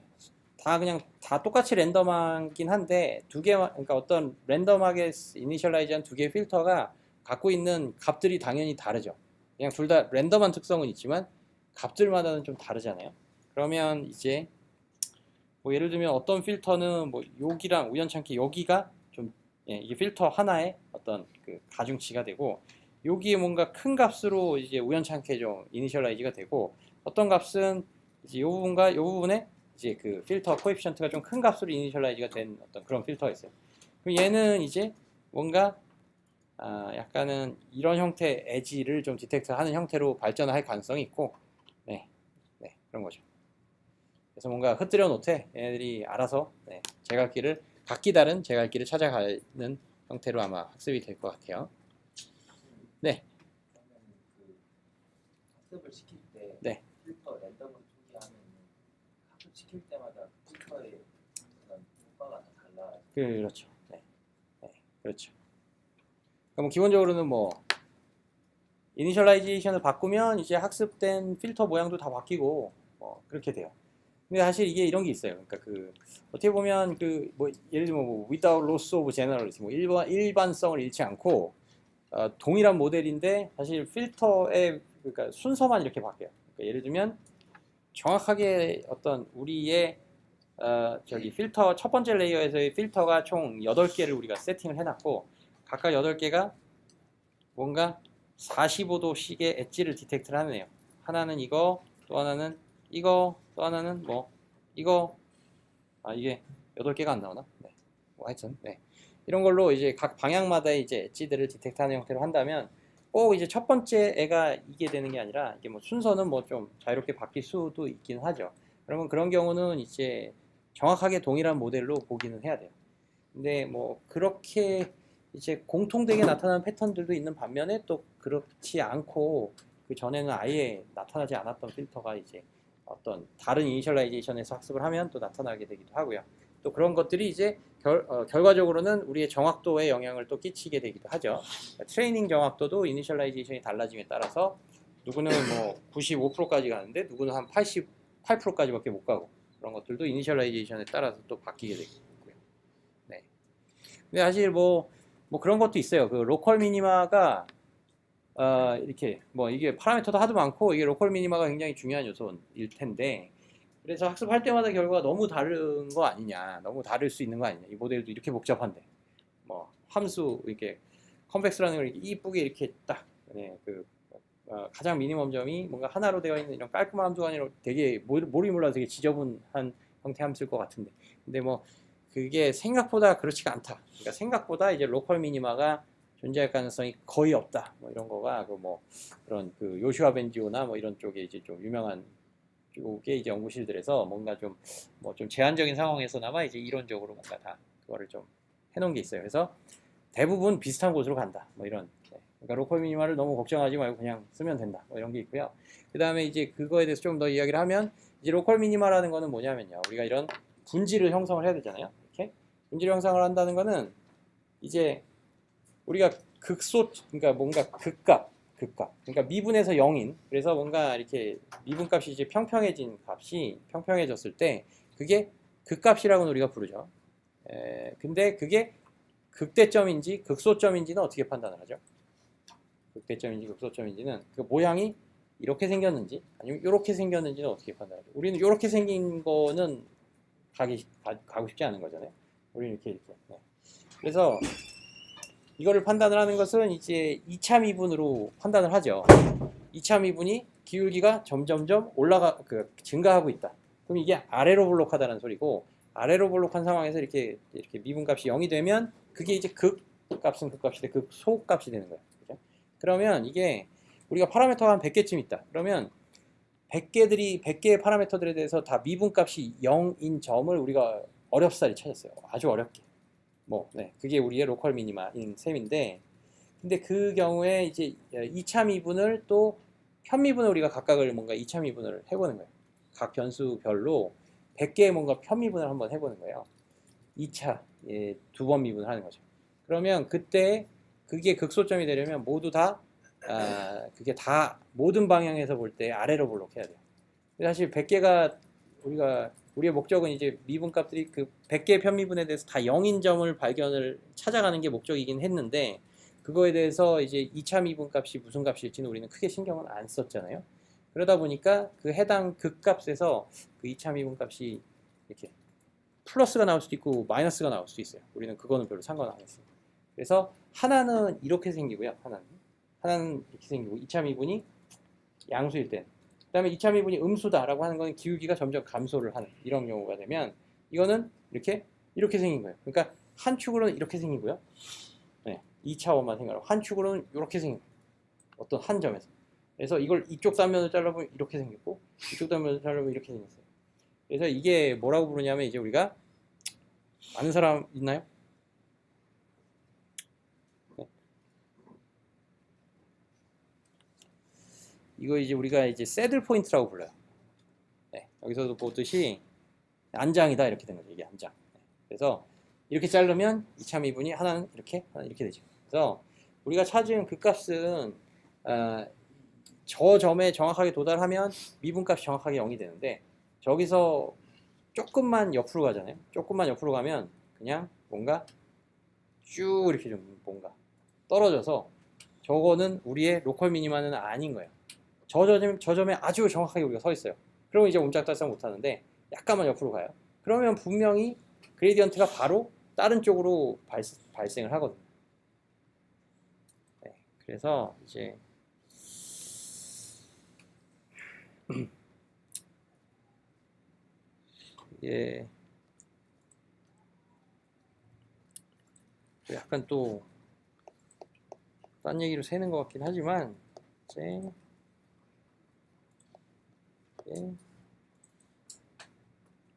다 똑같이 랜덤하긴 한데 그러니까 어떤 랜덤하게 이니셜라이즈한 두 개의 필터가 갖고 있는 값들이 당연히 다르죠. 그냥 둘 다 랜덤한 특성은 있지만 값들마다는 좀 다르잖아요. 그러면 이제 뭐 예를 들면 어떤 필터는 뭐 여기랑 우연찮게 여기가 좀 이게 필터 하나의 어떤 그 가중치가 되고, 여기에 뭔가 큰 값으로 이제 우연찮게 좀 이니셜라이즈가 되고, 어떤 값은 이제 요 부분과 요 부분에 이제 그 필터 코에피션트가 좀 큰 값으로 이니셜라이즈가 된 어떤 그런 필터가 있어요. 그럼 얘는 이제 뭔가 약간은 이런 형태 엣지를 좀 디텍트하는 형태로 발전할 가능성이 있고, 네, 그런 거죠. 그래서 뭔가 흩뜨려 놓되 얘네들이 알아서 각기 다른 제갈길을 찾아가는 형태로 아마 학습이 될 것 같아요. 네. 그 학습을 시킬 때 네. 필터 랜덤을 투기하면 학습 시킬 때마다 필터의 어떤 효과가 다 달라. 그렇죠. 네. 그렇죠. 그럼 기본적으로는 뭐 이니셜라이제이션을 바꾸면 이제 학습된 필터 모양도 다 바뀌고 뭐 그렇게 돼요. 근데 사실 이게 이런 게 있어요. 그러니까 그 어떻게 보면 그 뭐 예를 들면 뭐 without loss of generality, 뭐 일반성을 잃지 않고 동일한 모델인데 사실 필터의 그러니까 순서만 이렇게 바뀌어요. 그러니까 예를 들면 정확하게 어떤 우리의 저기 필터 첫 번째 레이어에서의 필터가 총 8개를 우리가 세팅을 해놨고, 각각 8개가 뭔가 45도씩의 엣지를 디텍트를 하네요. 하나는 이거, 또 하나는 이거, 또 하나는 뭐 이거. 이게 8개가 안 나오나? 네. 뭐 하여튼 네. 이런 걸로 이제 각 방향마다의 이제 엣지들을 디텍트하는 형태로 한다면 꼭 이제 첫 번째 애가 이게 되는 게 아니라 이게 뭐 순서는 뭐 좀 자유롭게 바뀔 수도 있긴 하죠. 그러면 그런 경우는 이제 정확하게 동일한 모델로 보기는 해야 돼요. 근데 뭐 그렇게 이제 공통되게 나타나는 패턴들도 있는 반면에 또 그렇지 않고 그 전에는 아예 나타나지 않았던 필터가 이제 어떤 다른 이니셜라이제이션에서 학습을 하면 또 나타나게 되기도 하고요. 또 그런 것들이 이제 결과적으로는 우리의 정확도에 영향을 또 끼치게 되기도 하죠. 트레이닝 정확도도 이니셜라이제이션이 달라짐에 따라서 누구는 뭐 95%까지 가는데 누구는 한 88%까지밖에 못 가고, 그런 것들도 이니셜라이제이션에 따라서 또 바뀌게 되고요. 네. 근데 사실 뭐 그런 것도 있어요. 그 로컬 미니마가 이렇게 뭐 이게 파라미터도 하도 많고, 이게 로컬 미니마가 굉장히 중요한 요소일 텐데, 그래서 학습할 때마다 결과가 너무 다른 거 아니냐, 너무 다를 수 있는 거 아니냐, 이 모델도 이렇게 복잡한데 뭐 함수 이렇게 컴팩스라는 걸 이렇게 이쁘게 이렇게 딱 가장 미니멈 점이 뭔가 하나로 되어 있는 이런 깔끔한 함수가 아니라 되게 몰이 몰라서 되게 지저분한 형태 함수일 것 같은데, 근데 뭐 그게 생각보다 그렇지가 않다. 그러니까 생각보다 이제 로컬 미니마가 존재할 가능성이 거의 없다. 뭐 이런 거가 그런 요슈아 벤지오나 뭐 이런 쪽에 이제 좀 유명한 쪽에 이제 연구실들에서 뭔가 좀 제한적인 상황에서나마 이제 이론적으로 뭔가 다 그거를 좀 해놓은 게 있어요. 그래서 대부분 비슷한 곳으로 간다. 뭐 이런. 그러니까 로컬 미니마를 너무 걱정하지 말고 그냥 쓰면 된다. 뭐 이런 게 있고요. 그 다음에 이제 그거에 대해서 좀 더 이야기를 하면, 이제 로컬 미니마라는 거는 뭐냐면요, 우리가 이런 분지를 형성을 해야 되잖아요. 이렇게 분지를 형성을 한다는 거는 이제 우리가 그러니까 뭔가 극값, 그러니까 미분에서 0인, 그래서 뭔가 이렇게 미분값이 이제 평평해졌을 때 그게 극값이라고는 우리가 부르죠. 근데 그게 극대점인지 극소점인지는 어떻게 판단을 하죠? 극대점인지 극소점인지는 그 모양이 이렇게 생겼는지 아니면 이렇게 생겼는지는 어떻게 판단하죠? 우리는 이렇게 생긴 거는 가고 싶지 않은 거잖아요. 우리는 이렇게. 네. 그래서 이거를 판단을 하는 것은 이제 2차 미분으로 판단을 하죠. 2차 미분이 기울기가 점점점 증가하고 있다. 그럼 이게 아래로 볼록하다는 소리고, 아래로 볼록한 상황에서 이렇게 미분값이 0이 되면 그게 이제 극값은 극값이 돼, 극소값이 되는 거예요. 그죠? 그러면 이게 우리가 파라미터가 한 100개쯤 있다. 그러면 100개의 파라미터들에 대해서 다 미분값이 0인 점을 우리가 어렵사리 찾았어요. 아주 어렵게. 그게 우리의 로컬 미니마인 셈인데, 근데 그 경우에 이제 2차 미분을 또 편미분을 우리가 각각을 뭔가 2차 미분을 해보는 거예요. 각 변수별로 100개의 뭔가 편미분을 한번 해보는 거예요. 2차, 두 번 미분을 하는 거죠. 그러면 그때 그게 극소점이 되려면 그게 다 모든 방향에서 볼 때 아래로 볼록해야 돼요. 사실 100개가 우리의 목적은 이제 미분값들이 그 100개의 편미분에 대해서 다 0인 점을 찾아가는 게 목적이긴 했는데, 그거에 대해서 이제 2차 미분값이 무슨 값일지는 우리는 크게 신경은 안 썼잖아요. 그러다 보니까 그 해당 극값에서 그 2차 미분값이 이렇게 플러스가 나올 수도 있고 마이너스가 나올 수도 있어요. 우리는 그거는 별로 상관 안 했어요. 그래서 하나는 이렇게 생기고요. 하나는 이렇게 생기고, 2차 미분이 양수일 때, 그 다음에 2차 미분이 음수다라고 하는 건 기울기가 점점 감소를 하는 이런 경우가 되면, 이거는 이렇게 생긴 거예요. 그러니까 한 축으로는 이렇게 생기고요. 2차 원만 생각하고 한 축으로는 이렇게 생긴 거예요. 어떤 한 점에서. 그래서 이걸 이쪽 단면을 잘라보면 이렇게 생겼고, 이쪽 단면을 잘라보면 이렇게 생겼어요. 그래서 이게 뭐라고 부르냐면, 이제 우리가 아는 사람 있나요? 이거 이제 우리가 이제 새들 포인트라고 불러요. 여기서도 보듯이 안장이다 이렇게 되는 거죠. 이게 안장. 그래서 이렇게 자르면 2차 미분이 하나는 이렇게 되죠. 그래서 우리가 찾은 그 값은 저 점에 정확하게 도달하면 미분값이 정확하게 0이 되는데, 저기서 조금만 옆으로 가잖아요. 조금만 옆으로 가면 그냥 뭔가 쭉 이렇게 좀 뭔가 떨어져서, 저거는 우리의 로컬 미니마는 아닌 거예요. 저 점에 아주 정확하게 우리가 서 있어요. 그러면 이제 옴짝달싹 못하는데 약간만 옆으로 가요. 그러면 분명히 그레디언트가 바로 다른 쪽으로 발생을 하거든요. 그래서 이제 약간 또 딴 얘기로 새는 것 같긴 하지만,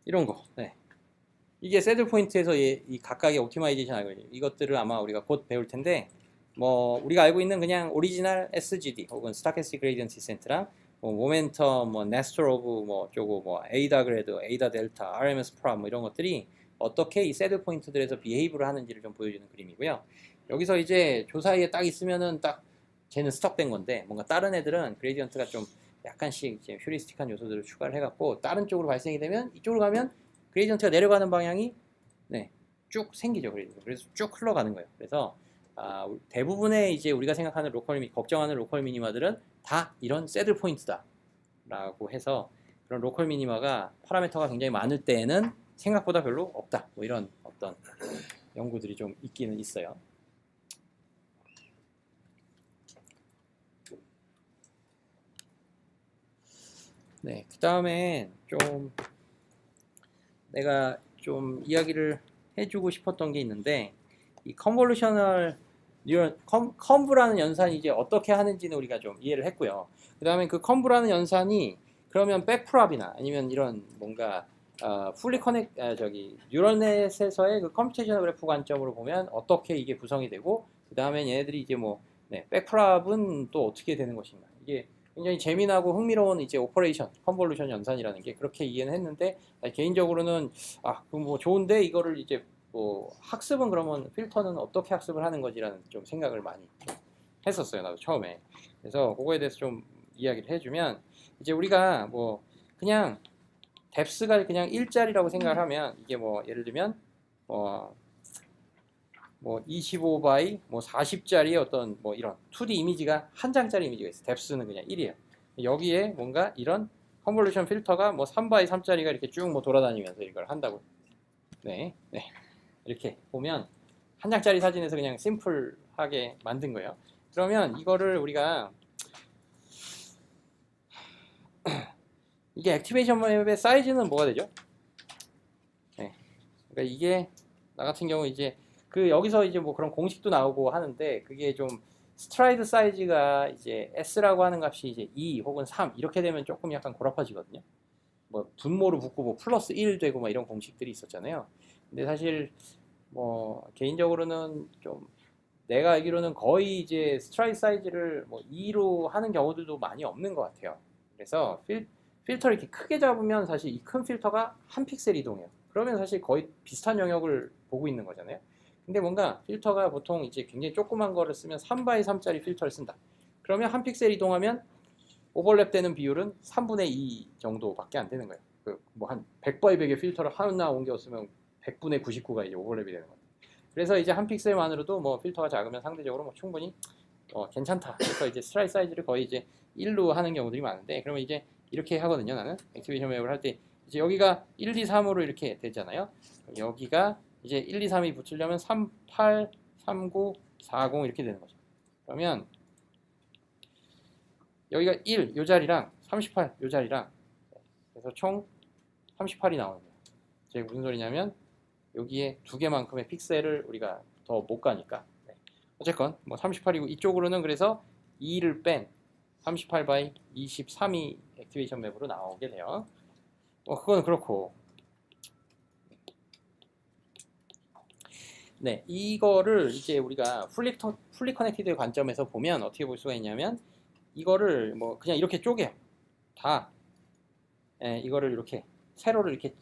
이런 거. 이게 새들 포인트에서 이 각각의 옵티마이제이션 알고리즘, 이것들을 아마 우리가 곧 배울 텐데, 우리가 알고 있는 그냥 오리지널 SGD 혹은 스토캐스틱 그레디언트 디센트랑 뭐 모멘텀, 뭐 네스터 오브 뭐 어쩌고 뭐 에이다 그래드, 에이다 델타, RMS 프라 뭐 이런 것들이 어떻게 이 새드 포인트들에서 비헤이브를 하는지를 좀 보여주는 그림이고요. 여기서 이제 조 사이에 딱 있으면은 딱 쟤는 스톱된 건데 뭔가 다른 애들은 그레디언트가 좀 약간씩 이제 휴리스틱한 요소들을 추가를 해갖고 다른 쪽으로 발생이 되면 이쪽으로 가면 그레디언트가 내려가는 방향이 네, 쭉 생기죠. 그래서 쭉 흘러가는 거예요. 그래서 대부분의 이제 우리가 생각하는 걱정하는 로컬 미니마들은 다 이런 새들 포인트다라고 해서 그런 로컬 미니마가 파라미터가 굉장히 많을 때에는 생각보다 별로 없다. 뭐 이런 어떤 연구들이 좀 있기는 있어요. 네, 그 다음에 좀 내가 좀 이야기를 해주고 싶었던 게 있는데 이 컨볼루셔널 뉴런 컨브라는 연산이 이제 어떻게 하는지는 우리가 좀 이해를 했고요. 그 다음에 그 컨브라는 연산이 그러면 백프랍이나 아니면 이런 뭔가 풀리 커넥 저기 뉴럴넷에서의 그 컴퓨테이셔널 그래프 관점으로 보면 어떻게 이게 구성이 되고 그 다음에 얘네들이 이제 뭐 백프랍은 또 어떻게 되는 것인가 이게 굉장히 재미나고 흥미로운 이제 오퍼레이션 컨볼루션 연산이라는 게 그렇게 이해는 했는데 개인적으로는 그럼 뭐 좋은데 이거를 이제 뭐 학습은 그러면 필터는 어떻게 학습을 하는 거지라는 좀 생각을 많이 했었어요. 나도 처음에. 그래서 그거에 대해서 좀 이야기를 해주면 이제 우리가 뭐 그냥 뎁스가 그냥 1짜리라고 생각을 하면 이게 뭐 예를 들면 뭐 25바이 뭐 40짜리 어떤 뭐 이런 2D 이미지가 한 장짜리 이미지가 있어요. 뎁스는 그냥 1이에요. 여기에 뭔가 이런 컨볼루션 필터가 뭐 3바이 3짜리가 이렇게 쭉 뭐 돌아다니면서 이걸 한다고. 네. 이렇게 보면 한 장짜리 사진에서 그냥 심플하게 만든 거예요. 그러면 이거를 우리가 이게 액티베이션 맵의 사이즈는 뭐가 되죠? 네. 그러니까 이게 나 같은 경우 이제 그 여기서 이제 뭐 그런 공식도 나오고 하는데 그게 좀 스트라이드 사이즈가 이제 S라고 하는 값이 이제 2 혹은 3 이렇게 되면 조금 약간 고라파지거든요. 뭐 분모로 붙고 뭐 플러스 1 되고 막 이런 공식들이 있었잖아요. 근데 사실 뭐 개인적으로는 좀 내가 알기로는 거의 이제 스트라이드 사이즈를 뭐 2로 하는 경우들도 많이 없는 것 같아요. 그래서 필터를 이렇게 크게 잡으면 사실 이 큰 필터가 한 픽셀 이동해요. 그러면 사실 거의 비슷한 영역을 보고 있는 거잖아요. 근데 뭔가 필터가 보통 이제 굉장히 조그만 거를 쓰면 3x 3짜리 필터를 쓴다. 그러면 한 픽셀 이동하면 오버랩 되는 비율은 3분의 2 정도밖에 안 되는 거예요. 뭐 한 100x 100의 필터를 하나 옮겨 쓰면 100분의 99가 이제 오버랩이 되는 거예요. 그래서 이제 한 픽셀만으로도 뭐 필터가 작으면 상대적으로 뭐 충분히 괜찮다. 그래서 이제 스트라이크 사이즈를 거의 이제 1로 하는 경우들이 많은데 그러면 이제 이렇게 하거든요. 나는 액티베이션 맵을 할 때 이제 여기가 1, 2, 3으로 이렇게 되잖아요. 여기가 이제 1, 2, 3이 붙으려면 3, 8, 3, 9, 4, 0 이렇게 되는 거죠. 그러면 여기가 1, 요 자리랑 38, 요 자리랑 그래서 총 38이 나오는 거예요. 이제 무슨 소리냐면 여기에 두 개만큼의 픽셀을 우리가 더 못 가니까 어쨌건 뭐 38이고 이쪽으로는 그래서 2를 뺀 38 by 23이 액티베이션 맵으로 나오게 돼요. 그건 그렇고 네 이거를 이제 우리가 풀리 커넥티드 관점에서 보면 어떻게 볼 수가 있냐면 이거를 뭐 그냥 이렇게 쪼개요. 다 이거를 이렇게 세로를 이렇게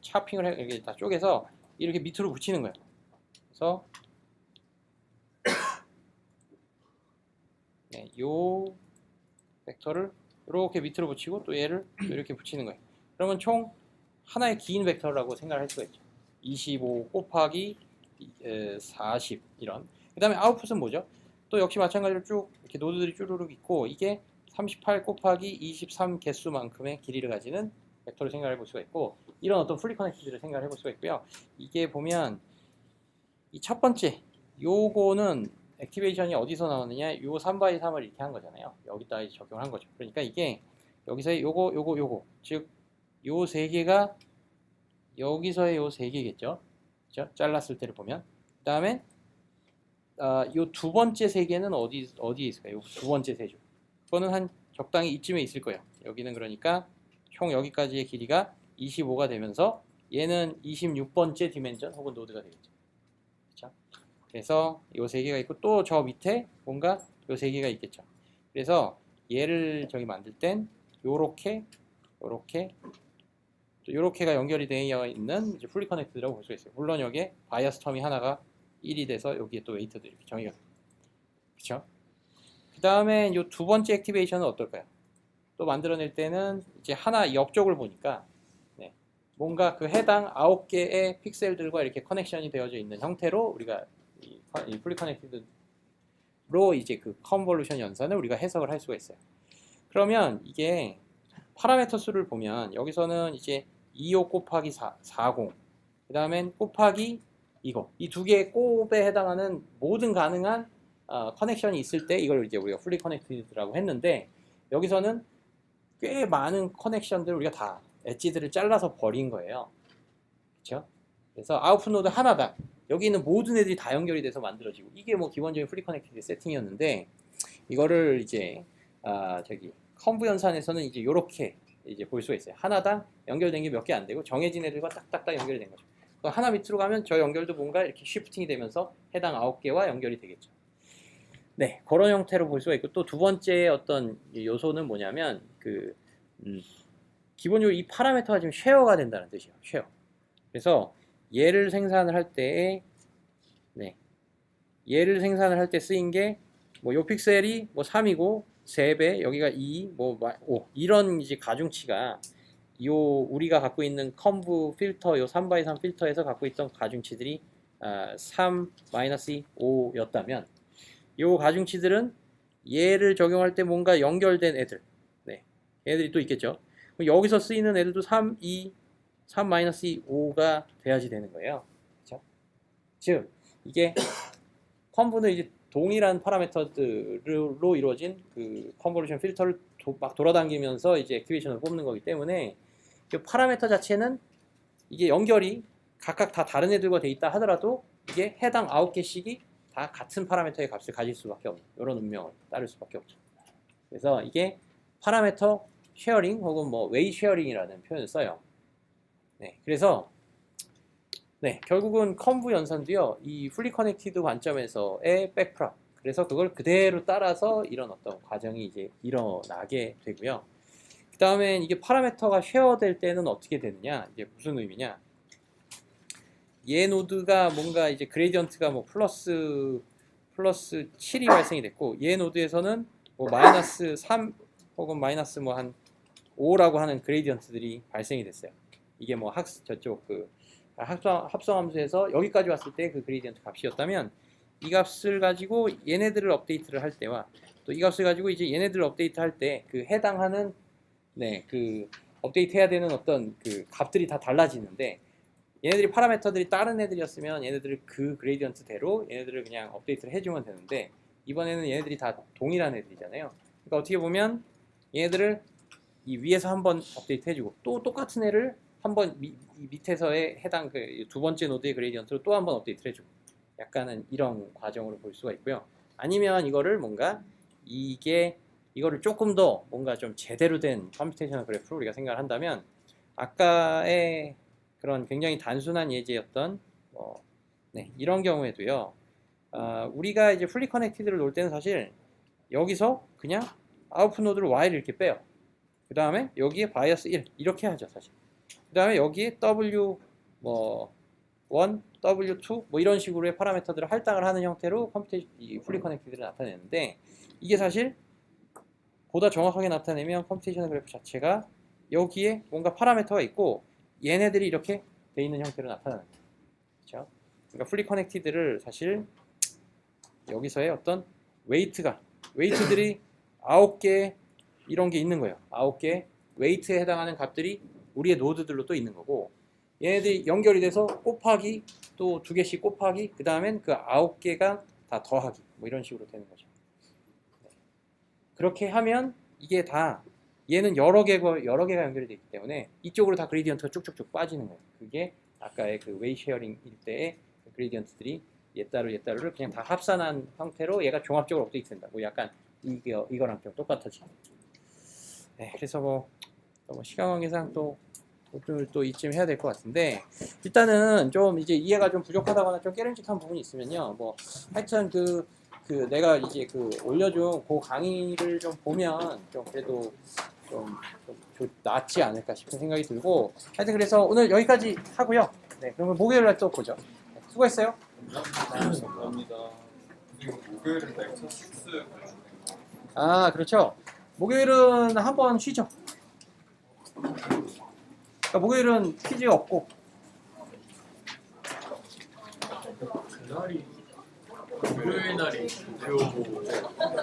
차핑을 해 이렇게 다 쪼개서 이렇게 밑으로 붙이는 거예요. 그래서 요 벡터를 이렇게 밑으로 붙이고 또 얘를 이렇게 붙이는 거예요. 그러면 총 하나의 긴 벡터라고 생각을 할 수가 있죠. 25 곱하기 40 이런. 그 다음에 아웃풋은 뭐죠? 또 역시 마찬가지로 쭉 이렇게 노드들이 쭈루룩 있고 이게 38 곱하기 23 개수만큼의 길이를 가지는 벡터를 생각해 볼 수가 있고 이런 어떤 풀리 커넥티드를 생각해 볼 수가 있고요. 이게 보면 이 첫 번째 요거는 액티베이션이 어디서 나오느냐 요 3x 3을 이렇게 한 거잖아요. 여기다 적용을 한 거죠. 그러니까 이게 여기서의 요거 즉 요 세 개가 여기서의 요 세 개겠죠. 그죠? 잘랐을 때를 보면 그 다음에 요 두 번째 세 개는 어디에 있을까요? 요 두 번째 세조 그거는 한 적당히 이쯤에 있을 거예요. 여기는 그러니까 총 여기까지의 길이가 25가 되면서 얘는 26번째 디멘전 혹은 노드가 되겠죠. 그렇죠? 그래서 요 세 개가 있고 또 저 밑에 뭔가 요 세 개가 있겠죠. 그래서 얘를 저기 만들 땐 요렇게 또 요렇게가 연결이 되어 있는 이제 풀리 커넥트라고 볼 수 있어요. 물론 여기에 바이어스 텀이 하나가 1이 돼서 여기에 또 웨이트도 이렇게 정의가 됩니다. 그렇죠? 그 다음에 요 두 번째 액티베이션은 어떨까요? 또 만들어낼 때는 이제 하나 옆쪽을 보니까 네, 뭔가 그 해당 9개의 픽셀들과 이렇게 커넥션이 되어져 있는 형태로 우리가 이 풀리 커넥티드로 이제 그 컨볼루션 연산을 우리가 해석을 할 수가 있어요. 그러면 이게 파라메터 수를 보면 여기서는 이제 25 곱하기 40, 그 다음엔 곱하기 이거, 이 두 개의 곱에 해당하는 모든 가능한 커넥션이 있을 때 이걸 이제 우리가 풀리 커넥티드라고 했는데, 여기서는 꽤 많은 커넥션들을 우리가 다 엣지들을 잘라서 버린 거예요. 그렇죠? 그래서 아웃풋 노드 하나당 여기 있는 모든 애들이 다 연결이 돼서 만들어지고, 이게 뭐 기본적인 풀리 커넥티드 세팅이었는데, 이거를 이제 저기 컨브 연산에서는 이제 요렇게 이제 볼 수가 있어요. 하나당 연결된 게 몇 개 안 되고 정해진 애들과 딱딱딱 연결이 된 거죠. 하나 밑으로 가면 저 연결도 뭔가 이렇게 쉬프팅이 되면서 해당 9개와 연결이 되겠죠. 네, 그런 형태로 볼 수가 있고, 또 두 번째 어떤 요소는 뭐냐면 기본적으로 이 파라미터가 지금 쉐어가 된다는 뜻이에요. 쉐어. 그래서 얘를 생산을 할 때, 네, 얘를 생산을 할 때 쓰인 게 뭐 요 픽셀이 뭐 3이고 3배, 여기가 2, 뭐 5, 이런 이제 가중치가 요 우리가 갖고 있는 컴브 필터, 요 3x3 필터에서 갖고 있던 가중치들이 3, 5였다면, 요 가중치들은 얘를 적용할 때 뭔가 연결된 애들, 네, 애들이 또 있겠죠. 여기서 쓰이는 애들도 3, 2, 3-2, 5가 돼야지 되는 거예요. 그렇죠? 즉 이게 컴브는 이제 동일한 파라미터들로 이루어진 그 컨볼루션 필터를 막 돌아다니면서 이제 액티베이션을 뽑는 거기 때문에, 이 파라미터 자체는 이게 연결이 각각 다 다른 애들과 돼 있다 하더라도 이게 해당 9개씩이 다 같은 파라미터의 값을 가질 수밖에 없는, 이런 운명을 따를 수밖에 없죠. 그래서 이게 파라미터 쉐어링 혹은 뭐 웨이 쉐어링이라는 표현을 써요. 네, 그래서 네, 결국은 컨브 연산도요, 이 풀리 커넥티드 관점에서의 백프랍, 그래서 그걸 그대로 따라서 이런 어떤 과정이 이제 일어나게 되고요. 그 다음에 이게 파라미터가 쉐어될 때는 어떻게 되느냐, 이게 무슨 의미냐, 얘 노드가 뭔가 이제 그레디언트가 뭐 플러스 7이 발생이 됐고, 얘 노드에서는 뭐 마이너스 3 혹은 마이너스 뭐 한 5라고 하는 그레디언트들이 발생이 됐어요. 이게 뭐 저쪽 그 합성함수에서 여기까지 왔을 때 그 그레디언트 값이었다면, 이 값을 가지고 얘네들을 업데이트를 할 때와 또 이 값을 가지고 이제 얘네들을 업데이트 할 때 그 해당하는 네, 그 업데이트 해야 되는 어떤 그 값들이 다 달라지는데, 얘네들이 파라미터들이 다른 애들이었으면 얘네들을 그 그레디언트대로 얘네들을 그냥 업데이트를 해주면 되는데, 이번에는 얘네들이 다 동일한 애들이잖아요. 그러니까 어떻게 보면 얘네들을 이 위에서 한번 업데이트 해주고 또 똑같은 애를 한번 밑에서의 해당 그 두 번째 노드의 그레디언트로 또 한번 업데이트를 해주고, 약간은 이런 과정으로 볼 수가 있고요. 아니면 이거를 뭔가 이거를 조금 더 뭔가 좀 제대로 된 컴퓨테이셔널 그래프로 우리가 생각을 한다면, 아까의 그런 굉장히 단순한 예제였던 네, 이런 경우에도요, 우리가 이제 풀리 커넥티드를 놓을 때는 사실 여기서 그냥 아웃풋 노드를 Y를 이렇게 빼요. 그 다음에 여기에 바이어스 1 이렇게 하죠 사실. 그 다음에 여기에 W1, W2 뭐 이런 식으로의 파라미터들을 할당을 하는 형태로 이 풀리 커넥티드를 나타내는데, 이게 사실 보다 정확하게 나타내면 컴퓨테이셔널 그래프 자체가 여기에 뭔가 파라미터가 있고 얘네들이 이렇게 돼 있는 형태로 나타나는 거예요. 그렇죠? 그러니까 풀리 커넥티드를 사실 여기서의 어떤 웨이트들이 9개 이런 게 있는 거예요. 9개 웨이트에 해당하는 값들이 우리의 노드들로 또 있는 거고, 얘네들이 연결이 돼서 곱하기 또 2개씩 곱하기, 그 다음엔 그 9개가 다 더하기, 뭐 이런 식으로 되는 거죠. 그렇게 하면 이게 다 얘는 여러 개가 연결이 되기 때문에 이쪽으로 다 그레디언트가 쭉쭉쭉 빠지는 거예요. 그게 아까의 그 웨이 쉐어링일 때의 그레디언트들이 얘따루를 그냥 다 합산한 형태로 얘가 종합적으로 업데이트 된다. 뭐 약간 이거랑 좀 똑같아지. 네, 그래서 뭐 시간 관계상 또 이쯤 해야 될 것 같은데, 일단은 좀 이제 이해가 좀 부족하다거나 좀 깨름직한 부분이 있으면요, 뭐 하여튼 내가 이제 올려준 그 강의를 좀 보면 좀 그래도 낫지 않을까 싶은 생각이 들고 하여튼 그래서 오늘 여기까지 하고요. 네, 그러면 목요일날 또 보죠. 네, 수고했어요. 감사합니다. 그리고 목요일은 렉처 6 아 그렇죠. 목요일은 한번 쉬죠. 그러니까 목요일은 퀴즈 없고 그날이 목요일 날이 조교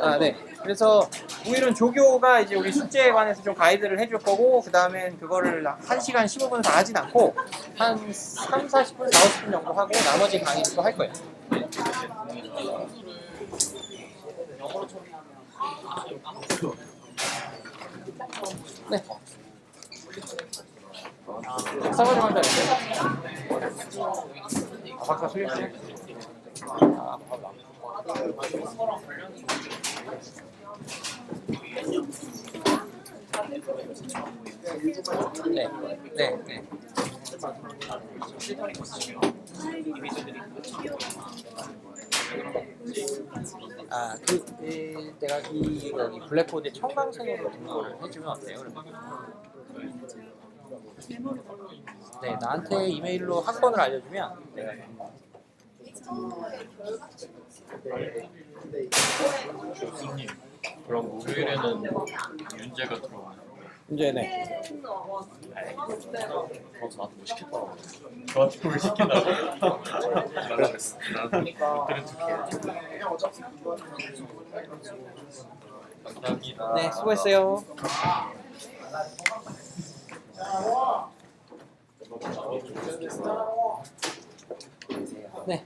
아, 네. 그래서 목요일은 조교가 이제 우리 숙제에 관해서 좀 가이드를 해줄 거고 그 다음엔 그거를 1시간 15분 다 하진 않고 한 3, 40분, 4, 50분 정도 하고 나머지 강의를 또 할 거예요. 네. 박사 과정 한다 그랬어요? 아, 박사 수료했어요? 아, 네, 네, 네. 아, 내가 여기 블랙보드에 청강생으로 등록을 해주면 어때요? 그러면? 네, 나한테 이메일로 학번을 알려주면 내가 교수님 그럼 목요일에는 윤재가 들어와요. 이제 네. 저한테 뭐 시켰다고 저한테 뭘 시킨다고? 그랬어. 나는 그들은 특해. 감사합니다. 네, 수고했어요. 네.